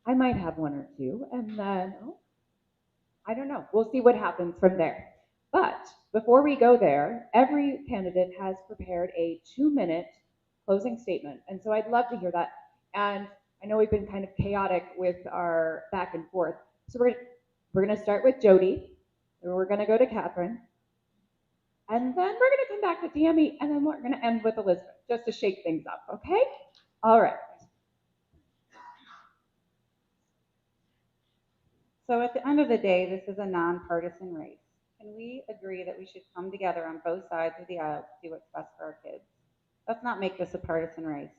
I might have one or two, and then, I don't know. We'll see what happens from there. But before we go there, every candidate has prepared a 2-minute closing statement. And so I'd love to hear that. And I know we've been kind of chaotic with our back and forth. So we're going to start with Jody, and we're going to go to Catherine, and then we're going to come back to Tammy, and then we're going to end with Elizabeth, just to shake things up, okay? All right. So at the end of the day, this is a nonpartisan race. Can we agree that we should come together on both sides of the aisle to do what's best for our kids? Let's not make this a partisan race.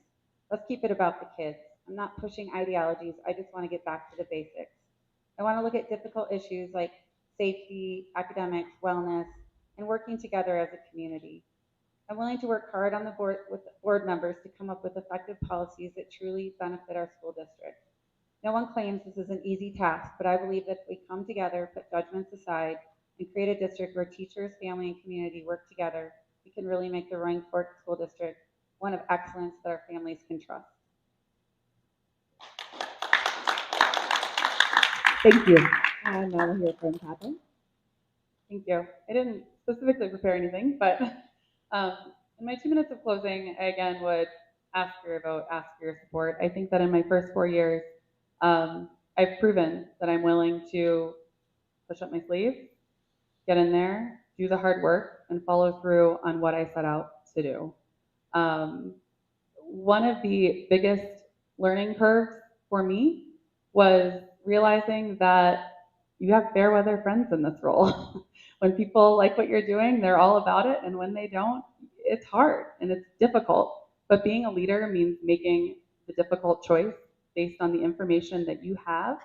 Let's keep it about the kids. I'm not pushing ideologies. I just want to get back to the basics. I want to look at difficult issues like safety, academics, wellness, and working together as a community. I'm willing to work hard on the board with board members to come up with effective policies that truly benefit our school district. No one claims this is an easy task, but I believe that if we come together, put judgments aside, and create a district where teachers, family, and community work together, we can really make the Roaring Fork School District one of excellence that our families can trust. Thank you. And now we'll hear from Catherine. Thank you. I didn't specifically prepare anything, but in my 2 minutes of closing, I again would ask for your vote, ask for your support. I think that in my first 4 years, I've proven that I'm willing to push up my sleeves, get in there, do the hard work, and follow through on what I set out to do. One of the biggest learning curves for me was realizing that you have fair weather friends in this role. When people like what you're doing, they're all about it, and when they don't, it's hard and it's difficult. But being a leader means making the difficult choice based on the information that you have,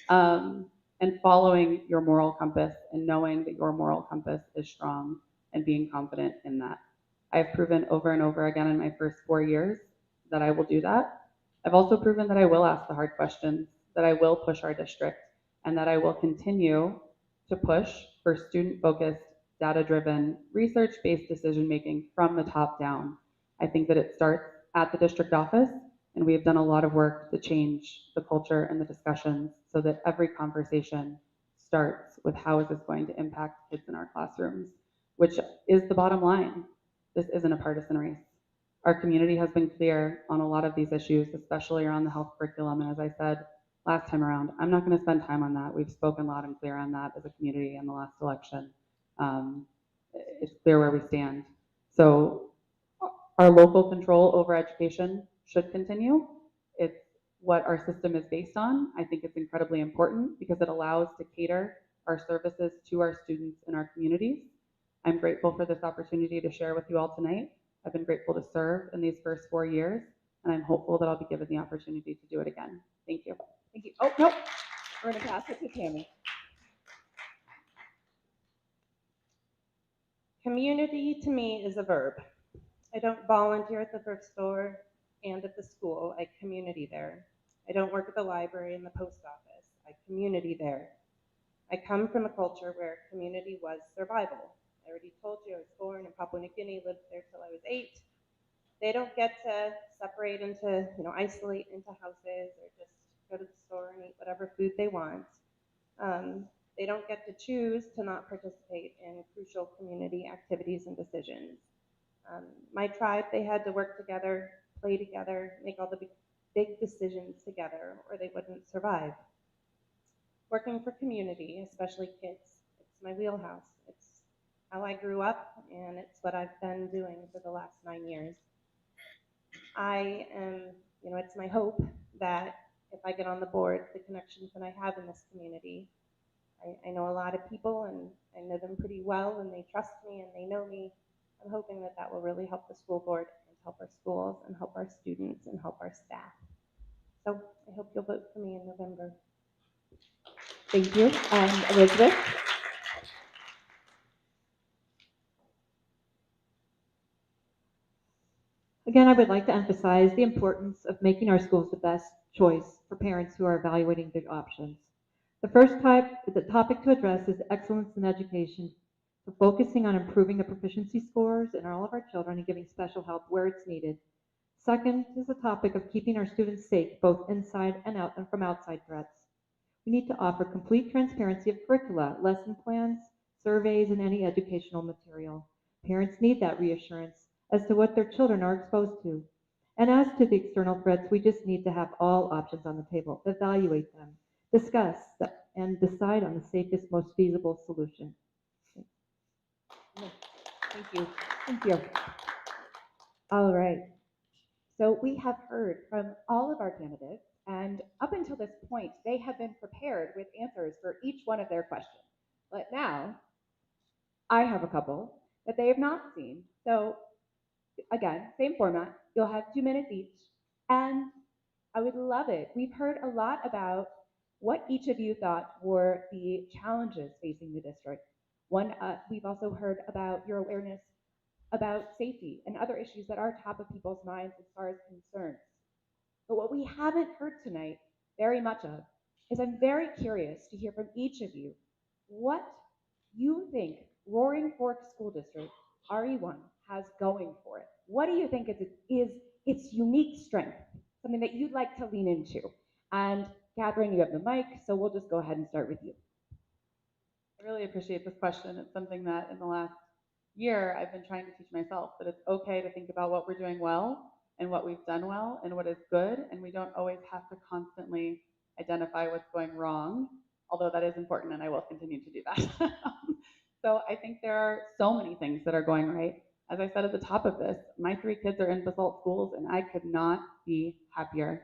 and following your moral compass and knowing that your moral compass is strong and being confident in that. I've proven over and over again in my first 4 years that I will do that. I've also proven that I will ask the hard questions, that I will push our district, and that I will continue to push for student-focused, data-driven, research-based decision-making from the top down. I think that it starts at the district office, and we have done a lot of work to change the culture and the discussions so that every conversation starts with how is this going to impact kids in our classrooms, which is the bottom line. This isn't a partisan race. Our community has been clear on a lot of these issues, especially around the health curriculum, and as I said last time around, I'm not going to spend time on that. We've spoken loud and clear on that as a community in the last election. It's clear where we stand. So our local control over education should continue. It's what our system is based on. I think it's incredibly important because it allows to cater our services to our students in our communities. I'm grateful for this opportunity to share with you all tonight. I've been grateful to serve in these first 4 years, and I'm hopeful that I'll be given the opportunity to do it again. Thank you. Thank you. Oh, no. We're going to pass it to Tammy. Community to me is a verb. I don't volunteer at the thrift store and at the school. I community there. I don't work at the library and the post office. I community there. I come from a culture where community was survival. I already told you I was born in Papua New Guinea, lived there till I was 8. They don't get to separate into, isolate into houses or just go to the store and eat whatever food they want. They don't get to choose to not participate in crucial community activities and decisions. My tribe, they had to work together, play together, make all the big decisions together, or they wouldn't survive. Working for community, especially kids, it's my wheelhouse. It's how I grew up, and it's what I've been doing for the last 9 years. I am, it's my hope that if I get on the board, the connections that I have in this community, I know a lot of people, and I know them pretty well, and they trust me, and they know me. I'm hoping that that will really help the school board and help our schools and help our students and help our staff. So I hope you'll vote for me in November. Thank you. And Elizabeth? Again, I would like to emphasize the importance of making our schools the best choice for parents who are evaluating their options. The topic to address is excellence in education, so focusing on improving the proficiency scores in all of our children and giving special help where it's needed. Second is the topic of keeping our students safe, both inside and out and from outside threats. We need to offer complete transparency of curricula, lesson plans, surveys, and any educational material. Parents need that reassurance as to what their children are exposed to. And as to the external threats, we just need to have all options on the table, evaluate them, discuss, and decide on the safest, most feasible solution. Thank you. Thank you. All right. So we have heard from all of our candidates, and up until this point, they have been prepared with answers for each one of their questions. But now, I have a couple that they have not seen. So again, same format. You'll have 2 minutes each, and I would love it. We've heard a lot about what each of you thought were the challenges facing the district. We've also heard about your awareness about safety and other issues that are top of people's minds as far as concerns. But what we haven't heard tonight very much of is I'm very curious to hear from each of you what you think Roaring Fork School District RE1 has going for it. What do you think is its unique strength, something that you'd like to lean into? And Catherine, you have the mic, so we'll just go ahead and start with you. I really appreciate this question. It's something that in the last year I've been trying to teach myself, that it's okay to think about what we're doing well and what we've done well and what is good, and we don't always have to constantly identify what's going wrong, although that is important and I will continue to do that. So I think there are so many things that are going right. As I said at the top of this, my 3 kids are in Basalt schools and I could not be happier.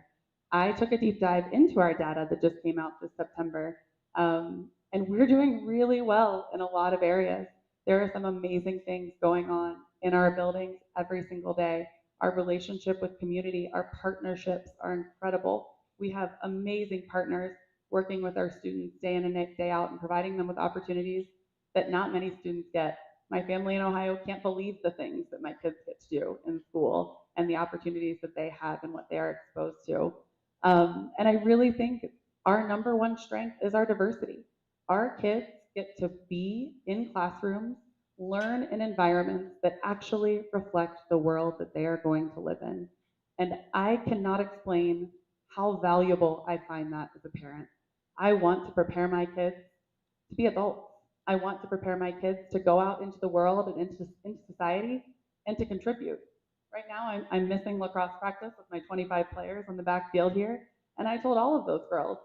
I took a deep dive into our data that just came out this September, and we're doing really well in a lot of areas. There are some amazing things going on in our buildings every single day. Our relationship with community, our partnerships are incredible. We have amazing partners working with our students day in and day out and providing them with opportunities that not many students get. My family in Ohio can't believe the things that my kids get to do in school and the opportunities that they have and what they are exposed to. And I really think our number one strength is our diversity. Our kids get to be in classrooms, learn in environments that actually reflect the world that they are going to live in. And I cannot explain how valuable I find that as a parent. I want to prepare my kids to be adults. I want to prepare my kids to go out into the world and into society and to contribute. Right now, I'm missing lacrosse practice with my 25 players on the back field here, and I told all of those girls,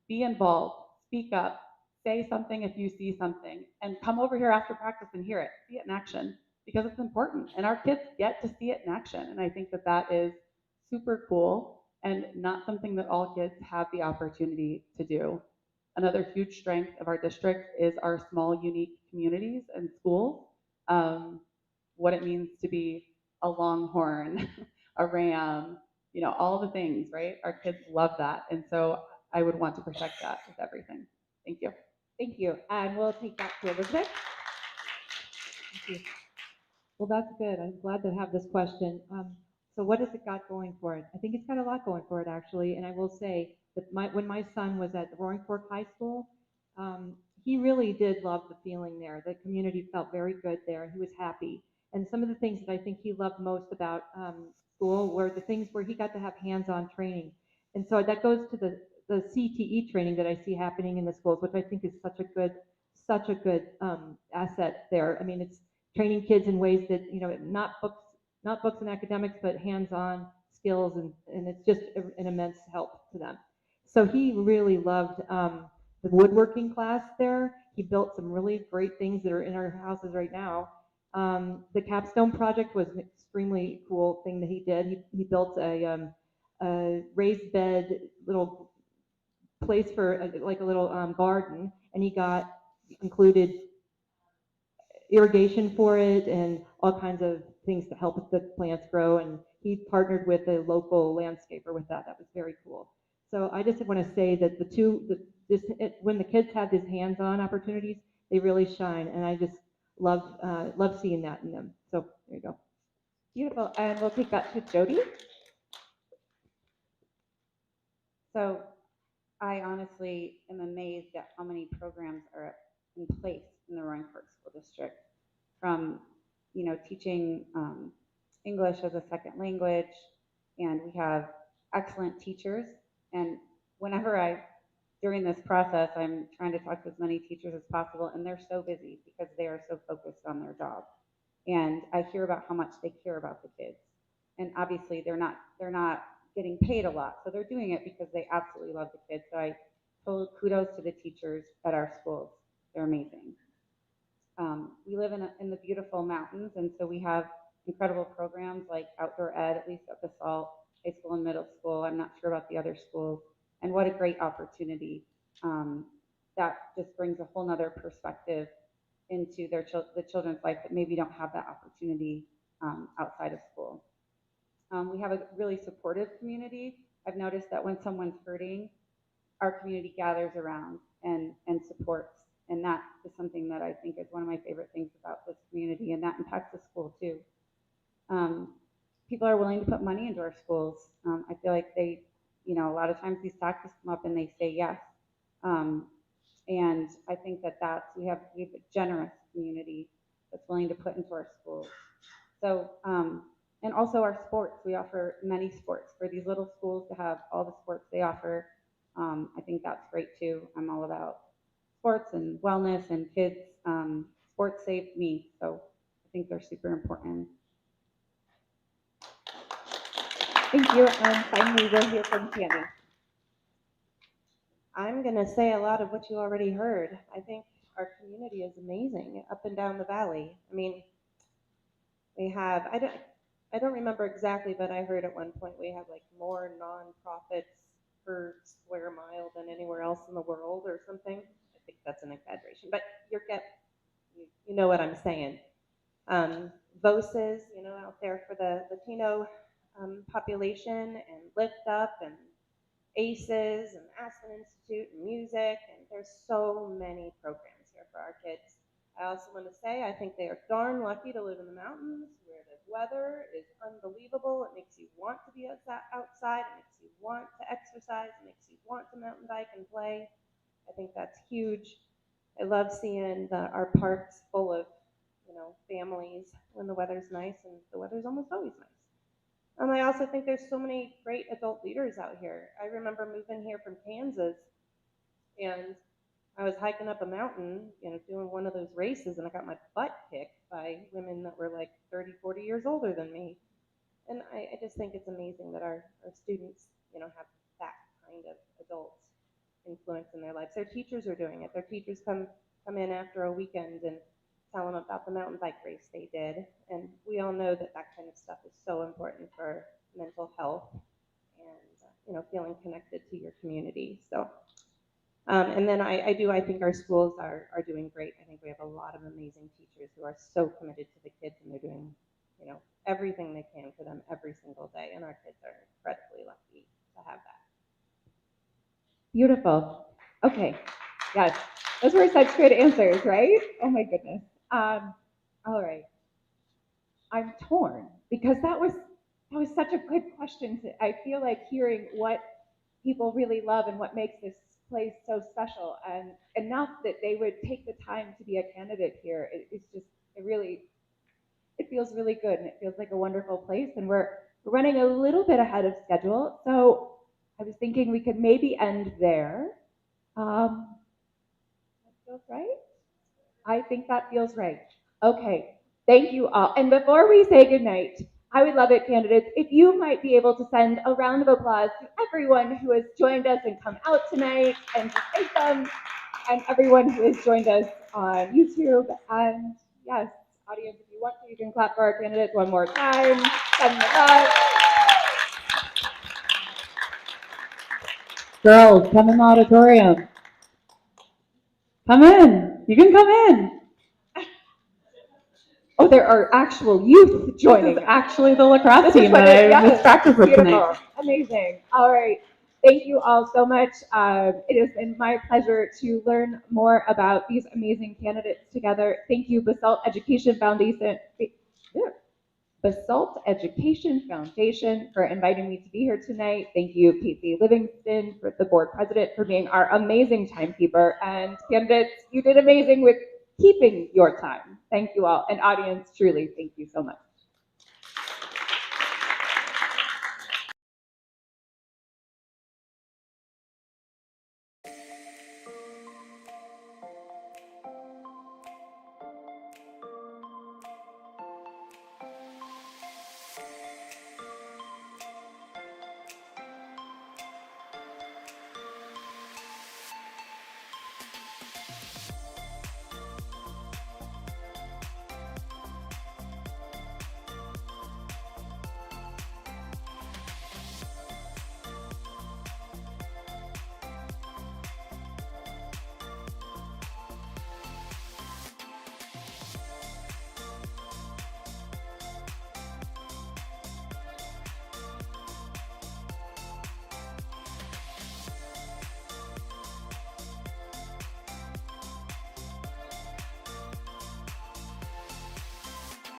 be involved, speak up, say something if you see something, and come over here after practice and hear it, see it in action, because it's important. And our kids get to see it in action, and I think that that is super cool and not something that all kids have the opportunity to do. Another huge strength of our district is our small, unique communities and schools. What it means to be a Longhorn, a Ram, all the things, right? Our kids love that. And so I would want to protect that with everything. Thank you. Thank you. And we'll take that to Elizabeth. Thank you. Well, that's good. I'm glad to have this question. So what has it got going for it? I think it's got a lot going for it, actually. And I will say that when my son was at Roaring Fork High School, he really did love the feeling there. The community felt very good there. He was happy. And some of the things that I think he loved most about school were the things where he got to have hands-on training. And so that goes to the CTE training that I see happening in the schools, which I think is such a good asset there. I mean, it's training kids in ways that, not books and academics, but hands-on skills, and it's just an immense help to them. So he really loved the woodworking class there. He built some really great things that are in our houses right now. The capstone project was an extremely cool thing that he did. He built a raised bed little place for like a little garden, and he included irrigation for it and all kinds of things to help the plants grow. And he partnered with a local landscaper with that. That was very cool. So I just want to say that when the kids have these hands-on opportunities, they really shine, and I just love seeing that in them. So there you go. Beautiful, and we'll take that to Jody. So I honestly am amazed at how many programs are in place in the Roaring Fork School District, from teaching English as a second language, and we have excellent teachers. And whenever during this process, I'm trying to talk to as many teachers as possible, and they're so busy because they are so focused on their job. And I hear about how much they care about the kids. And obviously, they're not getting paid a lot, so they're doing it because they absolutely love the kids. So I told kudos to the teachers at our schools. They're amazing. We live in the beautiful mountains, and so we have incredible programs like outdoor ed, at least at Basalt High School and Middle School. I'm not sure about the other schools. And what a great opportunity. That just brings a whole nother perspective into the children's life that maybe don't have that opportunity outside of school. We have a really supportive community. I've noticed that when someone's hurting, our community gathers around and supports. And that is something that I think is one of my favorite things about this community, and that impacts the school too. People are willing to put money into our schools. I feel like a lot of times these taxes come up and they say yes. And I think we have a generous community that's willing to put into our schools. So, and also our sports, we offer many sports for these little schools to have all the sports they offer. I think that's great too. I'm all about sports and wellness and kids. Sports saved me, so I think they're super important. Thank you. And finally, we'll hear from Candy. I'm going to say a lot of what you already heard. I think our community is amazing up and down the valley. I mean, we have, I don't remember exactly, but I heard at one point we have like more nonprofits per square mile than anywhere else in the world or something. I think that's an exaggeration, but you know what I'm saying. VOSes, out there for the Latino population, and Lift Up, and ACEs, and Aspen Institute, and music, and there's so many programs here for our kids. I also want to say I think they are darn lucky to live in the mountains where the weather is unbelievable. It makes you want to be outside. It makes you want to exercise. It makes you want to mountain bike and play. I think that's huge. I love seeing our parks full of families when the weather's nice, and the weather's almost always nice. I also think there's so many great adult leaders out here. I remember moving here from Kansas, and I was hiking up a mountain, doing one of those races, and I got my butt kicked by women that were like 30, 40 years older than me. And I just think it's amazing that our students, have that kind of adult influence in their lives. Their teachers are doing it. Their teachers come in after a weekend and tell them about the mountain bike race they did. And we all know that kind of stuff is so important for mental health and, feeling connected to your community. So, and then I think our schools are doing great. I think we have a lot of amazing teachers who are so committed to the kids, and they're doing, everything they can for them every single day. And our kids are incredibly lucky to have that. Beautiful. Okay. Yes. Those were such good answers, right? Oh my goodness. All right. I'm torn because that was such a good question. I feel like hearing what people really love and what makes this place so special, and enough that they would take the time to be a candidate here. It feels really good, and it feels like a wonderful place. And we're running a little bit ahead of schedule, so I was thinking we could maybe end there. That feels right. I think that feels right. Okay. Thank you all. And before we say goodnight, I would love it, candidates, if you might be able to send a round of applause to everyone who has joined us and come out tonight, and to thank them, and everyone who has joined us on YouTube. And yes, audience, if you want to, you can clap for our candidates one more time. Send them up. Girls, come in the auditorium. Come in. You can come in. Oh, there are actual youth joining. This is actually the lacrosse team that I missed practice with tonight. Amazing. All right. Thank you all so much. It has been my pleasure to learn more about these amazing candidates together. Thank you, Basalt Education Foundation. Basalt Education Foundation for inviting me to be here tonight. Thank you, Casey Livingston, for the board president, for being our amazing timekeeper. And candidates, you did amazing with keeping your time. Thank you all. And audience, truly, thank you so much.